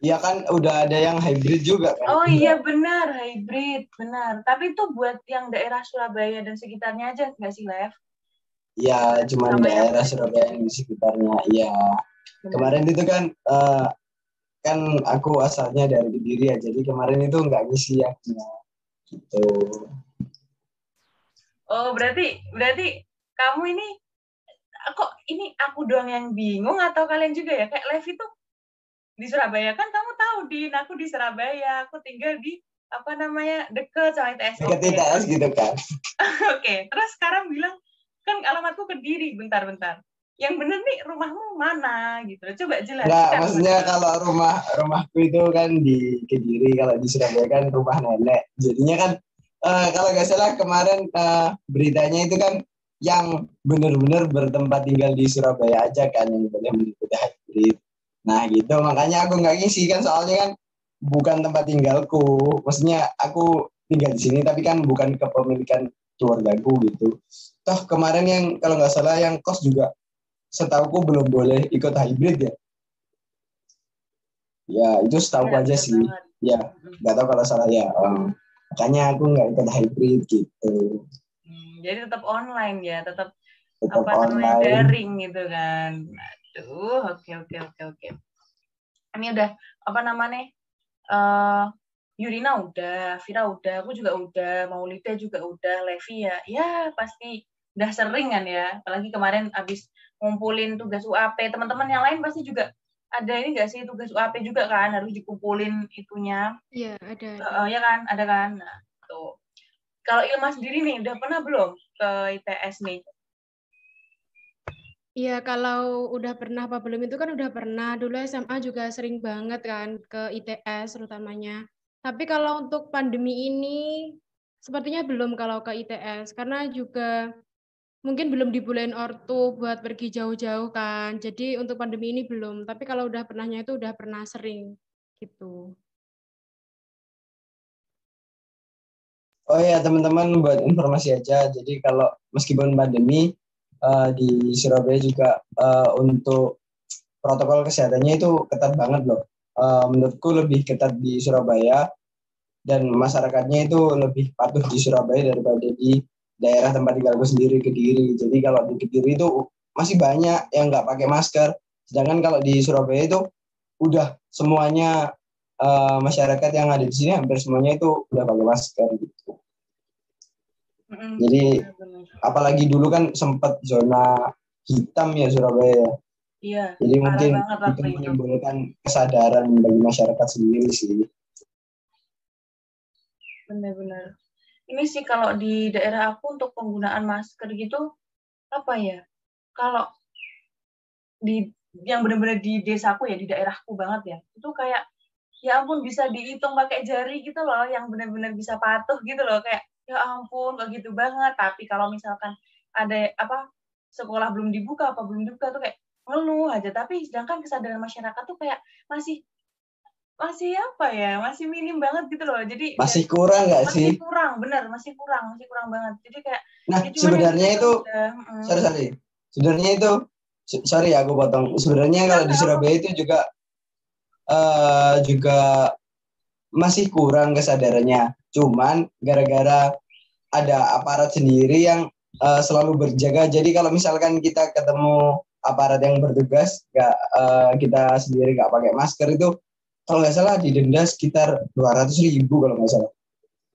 Speaker 1: Iya kan udah ada yang hybrid juga kan.
Speaker 2: Oh iya benar, hybrid. Benar. Tapi itu buat yang daerah Surabaya dan sekitarnya aja nggak sih, Lev?
Speaker 1: Iya, cuma daerah Surabaya yang di sekitarnya. Iya. Kemarin itu kan kan aku asalnya dari Kediri ya. Jadi kemarin itu nggak ngisi yaknya. Gitu.
Speaker 2: Oh, berarti kamu ini kok ini aku doang yang bingung atau kalian juga ya? Kayak Lev itu di Surabaya kan kamu tahu aku di Surabaya, aku tinggal di apa namanya deket sama ITS.
Speaker 1: Deket ITS gitu kan.
Speaker 2: Oke, terus sekarang bilang kan alamatku Kediri, bentar. Yang bener nih rumahmu mana gitu. Coba jelaskan.
Speaker 1: Nggak, maksudnya kalau rumahku itu kan di Kediri, kalau di Surabaya kan rumah nenek. Jadinya kan kalau nggak salah kemarin beritanya itu kan yang benar-benar bertempat tinggal di Surabaya aja kan yang boleh mengikuti hybrid. Nah gitu, makanya aku nggak ngisi kan, soalnya kan bukan tempat tinggalku. Maksudnya aku tinggal di sini tapi kan bukan kepemilikan keluargaku gitu. Toh kemarin yang kalau nggak salah yang kos juga setauku belum boleh ikut hybrid ya. Ya itu setauku aja sih. Banget. Ya nggak tahu kalau salah ya. Makanya aku nggak ikut hybrid gitu.
Speaker 2: Jadi tetap online ya, tetap
Speaker 1: online.
Speaker 2: Daring gitu kan. Aduh, oke. Ini udah apa namanya? Yurina udah, Vira udah, aku juga udah, Maulida juga udah, Levi ya. Ya pasti udah sering kan ya. Apalagi kemarin abis ngumpulin tugas UAP, teman-teman yang lain pasti juga ada ini nggak sih tugas UAP juga kan, harus dikumpulin itunya.
Speaker 5: Iya, ada.
Speaker 2: Ya kan, ada kan. Nah, tuh. Kalau Ilma sendiri nih, udah pernah belum ke ITS nih?
Speaker 5: Iya, kalau udah pernah apa belum itu kan udah pernah. Dulu SMA juga sering banget kan ke ITS terutamanya. Tapi kalau untuk pandemi ini, sepertinya belum kalau ke ITS. Karena juga mungkin belum dibolehin ortu buat pergi jauh-jauh kan. Jadi untuk pandemi ini belum. Tapi kalau udah pernahnya itu udah pernah sering gitu.
Speaker 1: Oh ya teman-teman, buat informasi aja, jadi kalau meskipun pandemi di Surabaya juga untuk protokol kesehatannya itu ketat banget loh. Menurutku lebih ketat di Surabaya dan masyarakatnya itu lebih patuh di Surabaya daripada di daerah tempat tinggalku sendiri, Kediri. Jadi kalau di Kediri itu masih banyak yang nggak pakai masker, sedangkan kalau di Surabaya itu udah semuanya masyarakat yang ada di sini hampir semuanya itu udah pakai masker gitu. Jadi apalagi dulu kan sempat zona hitam ya Surabaya.
Speaker 2: Iya.
Speaker 1: Jadi mungkin itu menimbulkan kesadaran bagi masyarakat sendiri sih.
Speaker 2: Benar-benar. Ini sih kalau di daerah aku untuk penggunaan masker gitu apa ya? Kalau di yang benar-benar di desaku ya, di daerahku banget ya, itu kayak ya ampun bisa dihitung pakai jari gitu loh, yang benar-benar bisa patuh gitu loh, kayak ya ampun kok gitu banget. Tapi kalau misalkan ada apa sekolah belum dibuka tuh kayak ngeluh aja. Tapi sedangkan kesadaran masyarakat tuh kayak masih apa ya, masih minim banget gitu loh. Jadi
Speaker 1: masih kurang nggak sih?
Speaker 2: Masih kurang banget. Jadi kayak
Speaker 1: nah sebenarnya itu sebenarnya itu sorry ya aku potong. Sebenarnya kalau di Surabaya itu juga masih kurang kesadarannya. Cuman gara-gara ada aparat sendiri yang selalu berjaga. Jadi kalau misalkan kita ketemu aparat yang bertugas, kita sendiri nggak pakai masker itu, kalau nggak salah didenda sekitar 200.000 kalau nggak salah.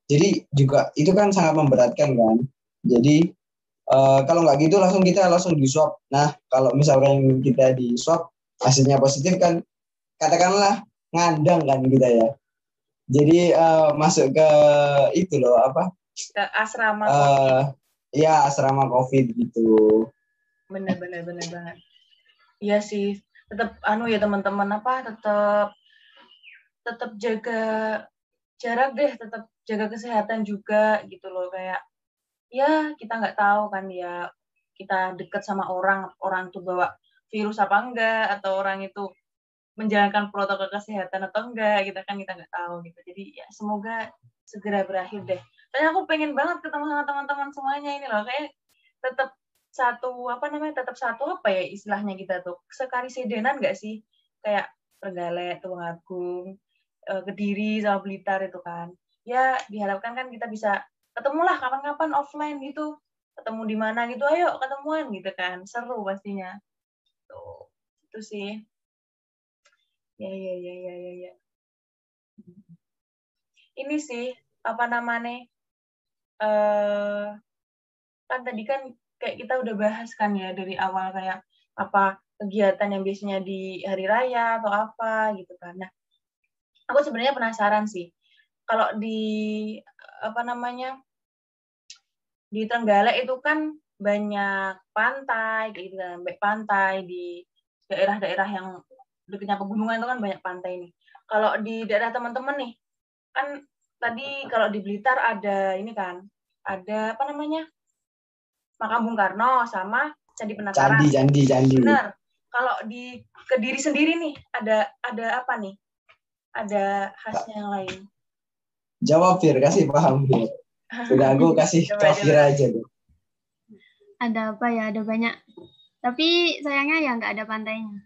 Speaker 1: Jadi juga itu kan sangat memberatkan kan. Jadi kalau nggak gitu kita langsung di swab. Nah kalau misalkan kita di swab hasilnya positif kan, katakanlah ngandang kan kita ya. Jadi masuk ke itu loh apa?
Speaker 2: Ke asrama COVID.
Speaker 1: Ya asrama COVID gitu.
Speaker 2: Bener banget. Iya sih, tetap ya teman-teman tetap jaga jarak deh, tetap jaga kesehatan juga gitu loh, kayak ya kita nggak tahu kan ya, kita deket sama orang itu bawa virus apa enggak, atau orang itu menjalankan protokol kesehatan atau enggak, kita nggak tahu gitu. Jadi ya semoga segera berakhir deh. Tapi aku pengen banget ketemu sama teman-teman semuanya ini loh, kayak tetap satu apa ya istilahnya kita tuh, sekarisidenan nggak sih, kayak Trenggalek, Tulungagung, Kediri sama Blitar itu kan. Ya diharapkan kan kita bisa ketemulah kapan-kapan offline gitu, ketemu di mana gitu, ayo ketemuan gitu kan, seru pastinya. Tuh, itu sih. Ya. Ini sih apa namanya? Kan tadi kan kayak kita udah bahas kan ya dari awal, kayak apa kegiatan yang biasanya di hari raya atau apa gitu kan. Nah, aku sebenarnya penasaran sih, kalau di di Trenggalek itu kan banyak pantai gitu kan, baik pantai di daerah-daerah yang dekatnya pegunungan itu kan banyak pantai nih. Kalau di daerah teman-teman nih, kan tadi kalau di Blitar ada ini kan, ada apa namanya, Makam Bung Karno sama Candi Penataran.
Speaker 1: Candi.
Speaker 2: Benar. Kalau di Kediri sendiri nih, ada apa nih? Ada khasnya yang lain.
Speaker 1: Jawab Fir, kasih paham Fir. Sudah aku kasih Fir aja tuh.
Speaker 3: Ada apa ya? Ada banyak. Tapi sayangnya ya nggak ada pantainya.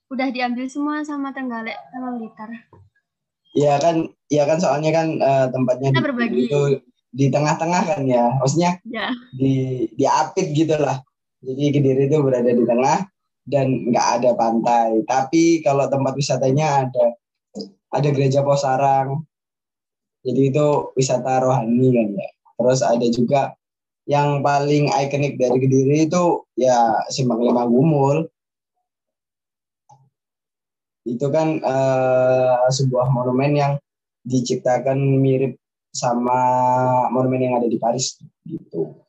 Speaker 3: Udah diambil semua sama Trenggalek sama Blitar. Iya
Speaker 1: kan soalnya kan tempatnya itu di tengah-tengah kan ya. Maksudnya ya. di Apit gitu lah. Jadi Kediri itu berada di tengah dan nggak ada pantai. Tapi kalau tempat wisatanya ada Gereja Posarang. Jadi itu wisata rohani kan ya. Terus ada juga yang paling ikonik dari Kediri itu ya Simpang Lima Gumul. Itu kan sebuah monumen yang diciptakan mirip sama monumen yang ada di Paris gitu.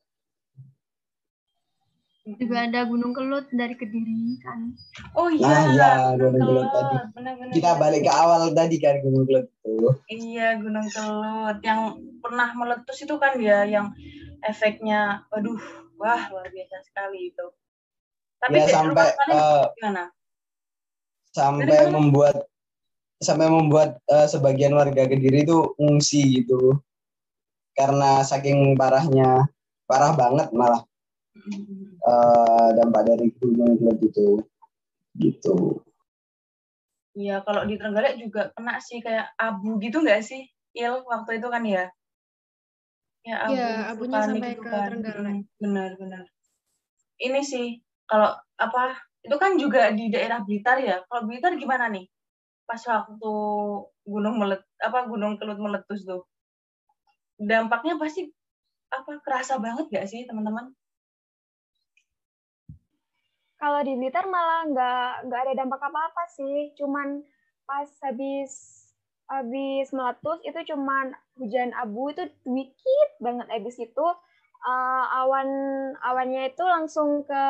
Speaker 3: Juga ada Gunung Kelut dari Kediri kan.
Speaker 2: Oh iya.
Speaker 1: Nah ya Gunung Kelut tadi.
Speaker 2: Benar.
Speaker 1: Kita balik ke awal tadi kan Gunung Kelut itu.
Speaker 2: Iya, Gunung Kelut yang pernah meletus itu kan ya, yang efeknya wah luar biasa sekali itu. Tapi
Speaker 1: ya sampai
Speaker 2: gimana?
Speaker 1: Sampai membuat sebagian warga Kediri itu ngungsi gitu. Karena saking parah banget malah. Dampak dari Gunung Kelut itu gitu.
Speaker 2: Iya, kalau di Trenggalek juga kena sih, kayak abu gitu nggak sih, Il, waktu itu kan ya? Ya,
Speaker 5: abunya sampai
Speaker 2: gitu
Speaker 5: ke
Speaker 2: kan.
Speaker 5: Trenggalek.
Speaker 2: Benar. Ini sih, kalau itu kan juga di daerah Blitar ya. Kalau Blitar gimana nih? Pas waktu Gunung Kelut meletus tuh. Dampaknya pasti kerasa banget nggak sih, teman-teman?
Speaker 6: Kalau di Blitar malah nggak ada dampak apa-apa sih, cuman pas habis meletus itu cuman hujan abu itu dikit banget, habis itu awannya itu langsung ke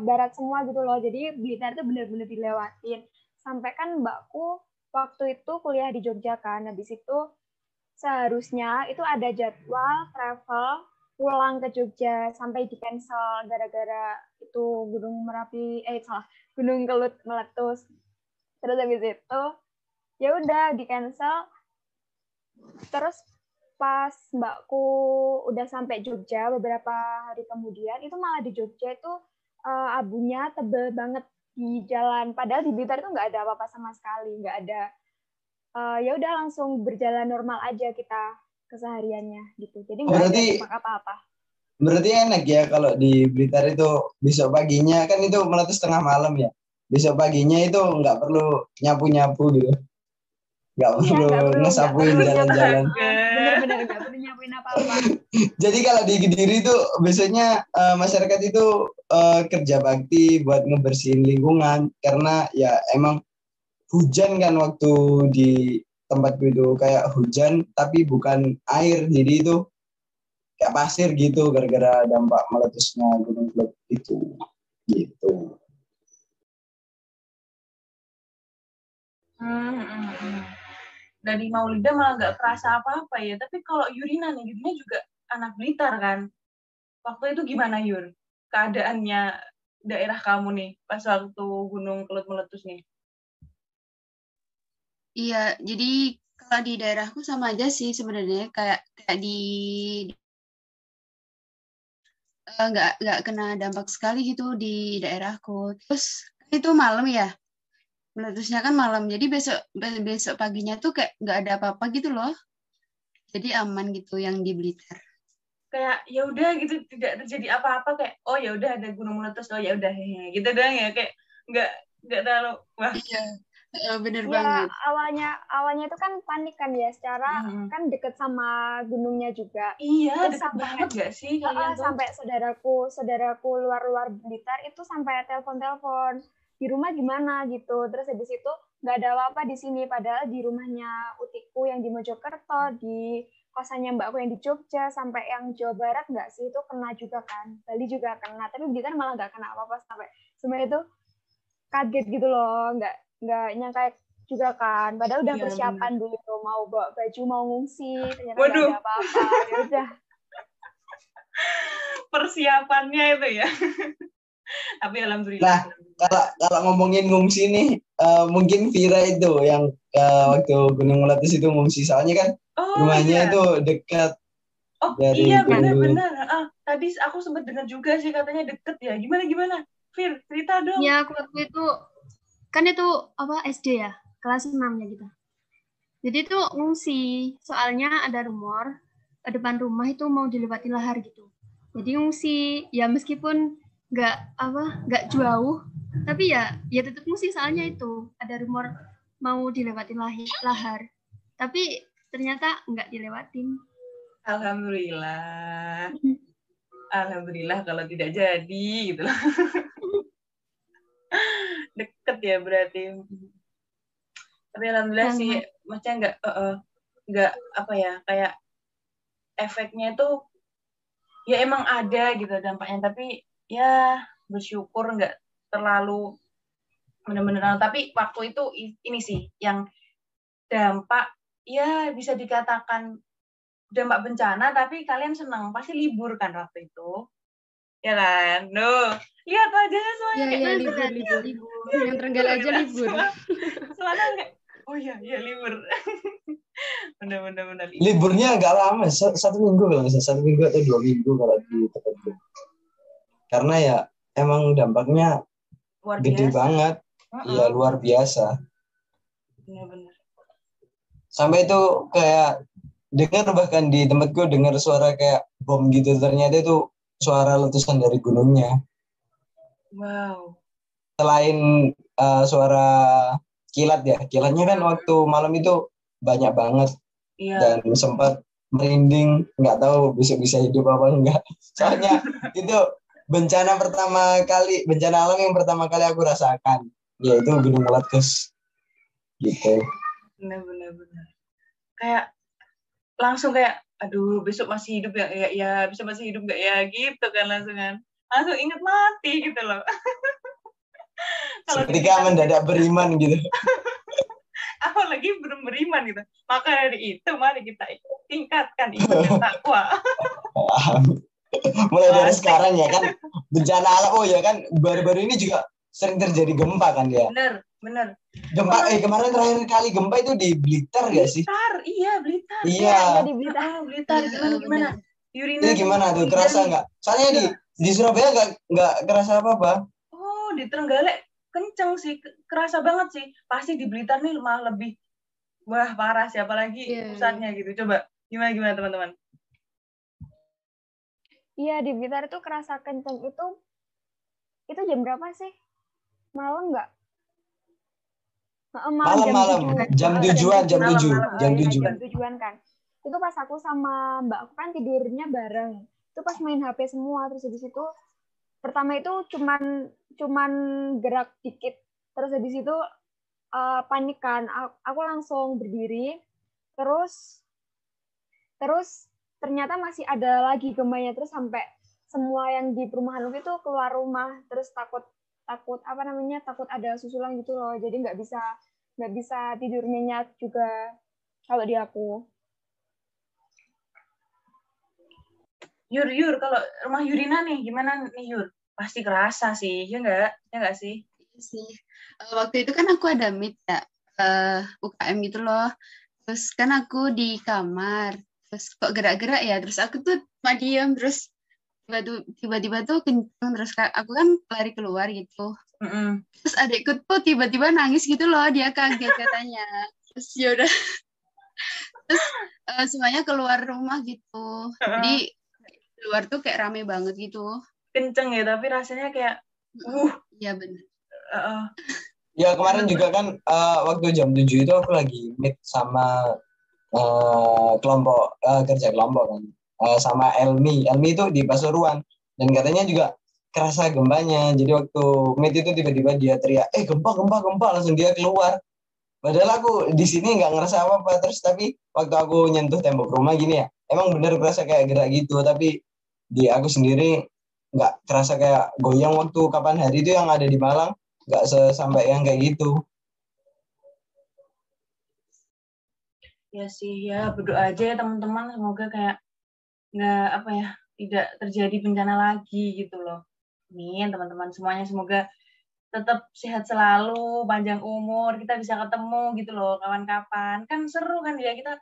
Speaker 6: barat semua gitu loh, jadi Blitar itu benar-benar dilewatin. Sampai kan mbakku waktu itu kuliah di Jogja kan, habis itu seharusnya itu ada jadwal travel pulang ke Jogja, sampai di cancel gara-gara itu Gunung Kelut meletus. Terus habis itu ya udah di cancel. Terus pas mbakku udah sampai Jogja beberapa hari kemudian, itu malah di Jogja itu abunya tebel banget di jalan, padahal di Blitar itu nggak ada apa-apa sama sekali, nggak ada. Ya udah langsung berjalan normal aja kita kesehariannya gitu. Jadi nggak ada dampak apa-apa.
Speaker 1: Berarti enak ya kalau di Blitar itu besok paginya kan itu meletus tengah malam ya. Besok paginya itu nggak perlu nyapu-nyapu gitu. Nggak
Speaker 6: Iya,
Speaker 1: perlu
Speaker 6: nggak
Speaker 1: ngesapuin
Speaker 6: perlu
Speaker 1: jalan-jalan.
Speaker 6: bener-bener nggak perlu nyapuin apa-apa.
Speaker 1: Jadi kalau di Kediri itu biasanya masyarakat itu kerja bakti buat ngebersihin lingkungan karena ya emang hujan kan waktu di tempatku itu kayak hujan tapi bukan air, jadi itu kayak pasir gitu gara-gara dampak meletusnya gunung Meletus itu gitu.
Speaker 2: Dari Maulida malah nggak kerasa apa-apa ya. Tapi kalau Yurina nih, Yurina juga anak Blitar kan. Waktu itu gimana Yur? Keadaannya daerah kamu nih pas waktu Gunung Kelut meletus nih?
Speaker 4: Iya, jadi kalau di daerahku sama aja sih sebenarnya kayak di nggak kena dampak sekali gitu di daerahku. Terus itu malam ya, meletusnya kan malam. Jadi besok paginya tuh kayak nggak ada apa-apa gitu loh. Jadi aman gitu yang di Blitar.
Speaker 2: Kayak ya udah gitu, tidak terjadi apa-apa, kayak oh ya udah ada gunung meletus, oh ya udah gitu doang ya, kayak nggak terlalu wah.
Speaker 4: Iya, bener
Speaker 6: Ya,
Speaker 4: banget.
Speaker 6: awalnya itu kan panik kan ya, secara kan deket sama gunungnya juga.
Speaker 2: Iya,
Speaker 6: Terus
Speaker 2: deket banget gak sih kalian tuh?
Speaker 6: Sampai saudaraku luar Blitar itu sampai telepon di rumah gimana gitu. Terus habis itu nggak ada apa-apa di sini, padahal di rumahnya utiku yang di Mojokerto, di kosannya mbakku yang di Jogja, sampai yang Jawa Barat nggak sih itu kena juga kan, Bali juga kena, tapi Blitar malah nggak kena apa-apa, sampai sebenarnya itu kaget gitu loh, nggak nyangka juga kan, padahal udah
Speaker 2: Iya,
Speaker 6: persiapan dulu tuh, mau bawa baju, mau ngungsi, ternyata
Speaker 2: Waduh.
Speaker 6: nggak ada apa-apa, ya udah.
Speaker 2: Persiapannya itu ya. Tapi alhamdulillah.
Speaker 1: Nah, kalau ngomongin ngungsi nih, mungkin Vira itu yang waktu Gunung Meletus itu ngungsi, soalnya kan rumahnya itu dekat. Dari
Speaker 2: Iya benar-benar. Tadi aku sempat dengar juga sih katanya deket ya. Gimana? Fir, cerita dong.
Speaker 3: Ya, aku waktu itu kan itu apa SD ya, kelas 6-nya gitu. Jadi itu ngungsi, soalnya ada rumor depan rumah itu mau dilewati lahar gitu. Jadi ngungsi, ya meskipun nggak jauh, tapi ya tetap ngungsi, soalnya itu ada rumor mau dilewatin lahar. Tapi ternyata nggak dilewatin.
Speaker 2: Alhamdulillah. Alhamdulillah kalau tidak jadi gitu loh. Deket ya berarti. Tapi alhamdulillah sih, maksudnya nggak apa ya, kayak efeknya itu ya emang ada gitu dampaknya, tapi ya bersyukur nggak terlalu benar-benar. Tapi waktu itu ini sih yang dampak ya bisa dikatakan dampak bencana, tapi kalian senang, pasti libur kan waktu itu, ya kan? Lihat wajahnya semuanya
Speaker 5: kayak libur. Yang Trenggalek aja libur.
Speaker 2: Soalnya kayak oh iya libur. Benar.
Speaker 1: Liburnya nggak lama, 1 minggu kalau misalnya 1 minggu atau 2 minggu kalau di tempatku. Karena ya emang dampaknya gede banget, ya luar biasa.
Speaker 2: Benar.
Speaker 1: Sampai itu kayak dengar, bahkan di tempatku dengar suara kayak bom gitu, ternyata itu suara letusan dari gunungnya.
Speaker 2: Wow.
Speaker 1: Selain suara kilatnya kan waktu malam itu banyak banget. Iya. Dan sempat merinding, nggak tahu bisa hidup apa enggak. Soalnya itu bencana alam yang pertama kali aku rasakan, yaitu Gunung Meletus. Gitu.
Speaker 2: Benar. Kayak langsung kayak aduh, besok masih hidup ya bisa masih hidup nggak ya gitu kan, langsung ingat mati gitu loh.
Speaker 1: Ketika mendadak beriman gitu.
Speaker 2: Apalagi belum beriman gitu. Maka dari itu mari kita tingkatkan iman dan takwa.
Speaker 1: Mulai dari sekarang ya kan, bencana alam. Oh ya kan, baru-baru ini juga sering terjadi gempa kan ya.
Speaker 2: Bener.
Speaker 1: Gempa kemarin terakhir kali gempa itu di Blitar nggak sih?
Speaker 2: Blitar.
Speaker 1: Iya.
Speaker 6: Di
Speaker 2: Blitar. Gimana? Yurina
Speaker 1: itu gimana tuh, kerasa nggak? Soalnya di Surabaya nggak kerasa apa-apa.
Speaker 2: Oh, di Trenggalek kenceng sih, kerasa banget sih. Pasti di Blitar nih malah lebih wah parah sih, apalagi pusatnya gitu. Coba gimana teman-teman?
Speaker 6: Iya, di Blitar itu kerasa kenceng itu jam berapa sih? Malam nggak?
Speaker 1: Malam jam tujuan
Speaker 2: Malam, malam.
Speaker 1: jam
Speaker 6: Jam
Speaker 1: 7.
Speaker 6: tujuan kan. Itu pas aku sama mbak aku kan tidurnya bareng. Itu pas main HP semua, terus habis itu pertama itu cuman gerak dikit, terus habis itu panik kan. Aku langsung berdiri, terus ternyata masih ada lagi gempanya, terus sampai semua yang di perumahan itu keluar rumah, terus takut ada susulan gitu loh, jadi nggak bisa tidur nyenyak juga kalau di aku.
Speaker 2: Yur, kalau rumah Yurina nih, gimana nih Yur? Pasti kerasa sih, ya nggak sih?
Speaker 4: Iya sih. Waktu itu kan aku ada meet ya, UKM gitu loh. Terus kan aku di kamar, terus kok gerak-gerak ya, terus aku tuh cuma diem, terus tiba-tiba tuh kenceng, terus aku kan lari keluar gitu. Terus adikku tuh tiba-tiba nangis gitu loh, dia kaget katanya. Terus yaudah, terus semuanya keluar rumah gitu. Jadi luar tuh kayak rame banget gitu.
Speaker 2: Kenceng ya, tapi rasanya kayak
Speaker 4: Iya benar.
Speaker 1: Ya kemarin juga kan waktu jam 7 itu aku lagi meet sama kelompok kerja kelompok kan, sama Elmi itu di Pasuruan, dan katanya juga kerasa gempanya. Jadi waktu meet itu tiba-tiba dia teriak, gempa, langsung dia keluar. Padahal aku di sini nggak ngerasa apa-apa, terus tapi waktu aku nyentuh tembok rumah gini ya, emang bener kerasa kayak gerak gitu, tapi di aku sendiri nggak kerasa kayak goyang waktu kapan hari itu yang ada di Malang, nggak sampai yang kayak gitu.
Speaker 2: Ya sih, ya berdoa aja ya teman-teman, semoga kayak tidak terjadi bencana lagi gitu loh. Amin teman-teman semuanya, semoga tetap sehat selalu, panjang umur, kita bisa ketemu gitu loh kawan-kawan. Kan seru kan ya, kita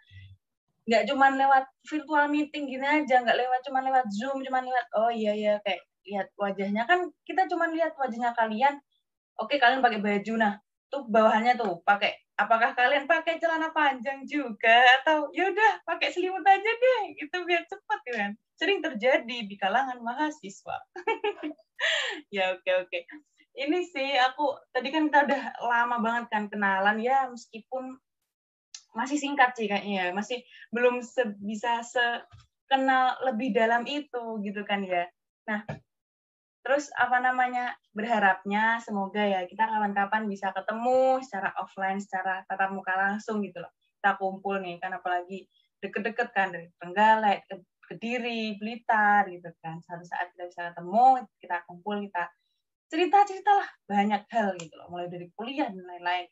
Speaker 2: nggak cuma lewat virtual meeting gini aja, nggak cuma lewat Zoom, cuma lewat kayak lihat wajahnya, kan kita cuma lihat wajahnya kalian. Oke, kalian pakai baju, nah tuh bawahannya tuh apakah kalian pakai celana panjang juga, atau yaudah pakai selimut aja deh gitu biar cepat kan. Sering terjadi di kalangan mahasiswa. Ya oke. Ini sih aku tadi kan kita udah lama banget kan kenalan ya, meskipun masih singkat sih kayaknya, masih belum bisa kenal lebih dalam itu gitu kan ya. Nah, terus berharapnya semoga ya kita kawan-kawan bisa ketemu secara offline, secara tatap muka langsung gitu loh. Kita kumpul nih kan, apalagi deket-deket kan dari Trenggalek, Kediri, Blitar gitu kan. Suatu saat kita bisa ketemu, kita kumpul, kita cerita lah banyak hal gitu loh, mulai dari kuliah dan lain-lain.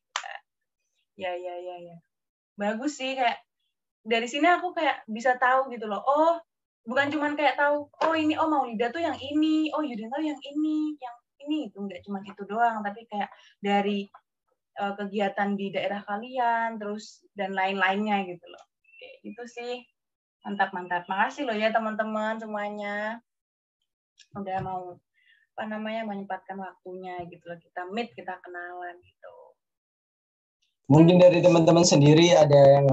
Speaker 2: Ya. Bagus sih, kayak dari sini aku kayak bisa tahu gitu loh. Oh, bukan cuman kayak tahu, ini Maulida tuh yang ini, Yudina yang ini itu enggak cuma itu doang, tapi kayak dari kegiatan di daerah kalian terus dan lain-lainnya gitu loh. Oke, itu sih mantap. Makasih loh ya teman-teman semuanya udah mau menyempatkan waktunya gitu loh, kita meet, kita kenalan gitu.
Speaker 1: Mungkin dari teman-teman sendiri ada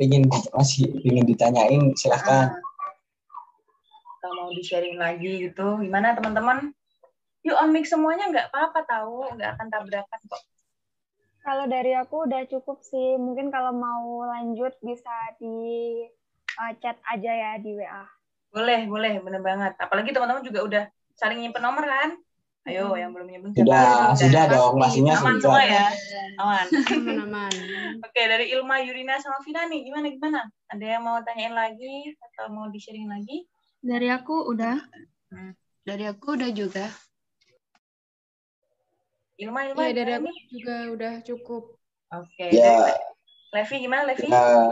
Speaker 1: yang masih ingin ditanyain, silahkan.
Speaker 2: Atau mau di-sharing lagi gitu, gimana teman-teman? Yuk on mic semuanya, nggak apa-apa tahu, nggak akan tabrakan kok.
Speaker 6: Kalau dari aku udah cukup sih, mungkin kalau mau lanjut bisa di chat aja ya di WA.
Speaker 2: Boleh, bener banget. Apalagi teman-teman juga udah saling nyimpen nomor kan? Ayo, yang belum nyimpen.
Speaker 1: Sudah dong, pastinya
Speaker 2: aman semua ya.
Speaker 5: Aman.
Speaker 2: Oke, dari Ilma, Yurina, sama Vina nih, gimana? Ada yang mau tanyain lagi atau mau di-sharing lagi?
Speaker 3: Dari aku udah.
Speaker 4: Dari aku udah juga.
Speaker 2: Ilma,
Speaker 5: ya, dari aku juga udah cukup.
Speaker 2: Oke.
Speaker 1: Ya.
Speaker 2: Levi, gimana Levi?
Speaker 1: Ya,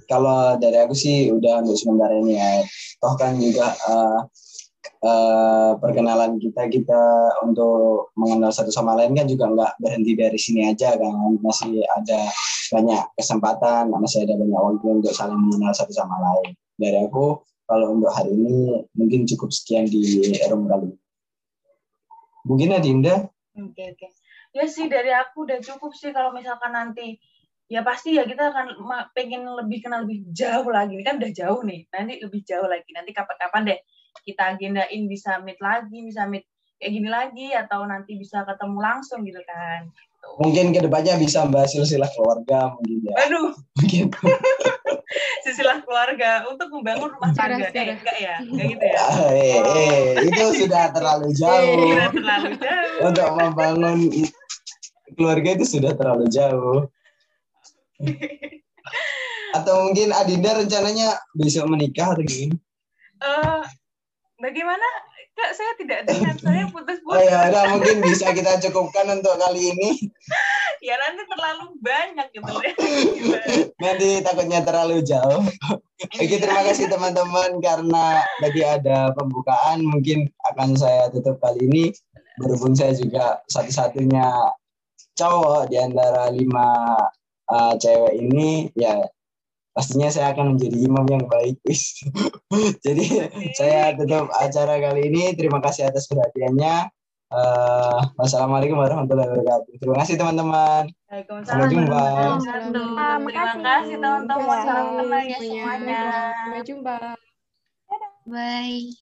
Speaker 1: kalau dari aku sih udah untuk sementara ini ya. Toh kan juga perkenalan kita untuk mengenal satu sama lain kan juga nggak berhenti dari sini aja kan. Masih ada banyak kesempatan, masih ada banyak waktu untuk saling mengenal satu sama lain. Dari aku, kalau untuk hari ini mungkin cukup sekian di room kali. Mungkin Adinda?
Speaker 2: Oke. Ya sih, dari aku udah cukup sih. Kalau misalkan nanti, ya pasti ya kita akan pengen kenal lebih jauh lagi. Ini kan udah jauh nih, nanti lebih jauh lagi. Nanti kapan-kapan deh kita agendain bisa meet kayak gini lagi, atau nanti bisa ketemu langsung gitu kan. Gitu.
Speaker 1: Mungkin kedepannya bisa bahas silsilah keluarga mungkin ya.
Speaker 2: Aduh.
Speaker 1: Mungkin.
Speaker 2: Silsilah keluarga untuk membangun rumah tangga. Enggak ya? Enggak gitu ya?
Speaker 1: Itu sudah terlalu jauh.
Speaker 2: Sudah terlalu jauh.
Speaker 1: Untuk membangun keluarga itu sudah terlalu jauh. Atau mungkin Adinda rencananya besok menikah atau gimana?
Speaker 2: Bagaimana? Kak, saya tidak dengar. Saya putus-putus.
Speaker 1: Oh ya, udah mungkin bisa kita cukupkan untuk kali ini.
Speaker 2: Ya nanti terlalu banyak gitu ya.
Speaker 1: Nanti takutnya terlalu jauh. Oke, terima kasih teman-teman karena tadi ada pembukaan. Mungkin akan saya tutup kali ini. Berhubung saya juga satu-satunya cowok di antara 5 cewek ini, ya pastinya saya akan menjadi imam yang baik. Jadi saya tutup acara kali ini. Terima kasih atas perhatiannya. Wassalamualaikum warahmatullahi wabarakatuh. Terima kasih teman-teman. Sampai jumpa.
Speaker 2: Terima kasih teman-teman. Salam kenal ya semuanya.
Speaker 5: Sampai jumpa.
Speaker 4: Bye.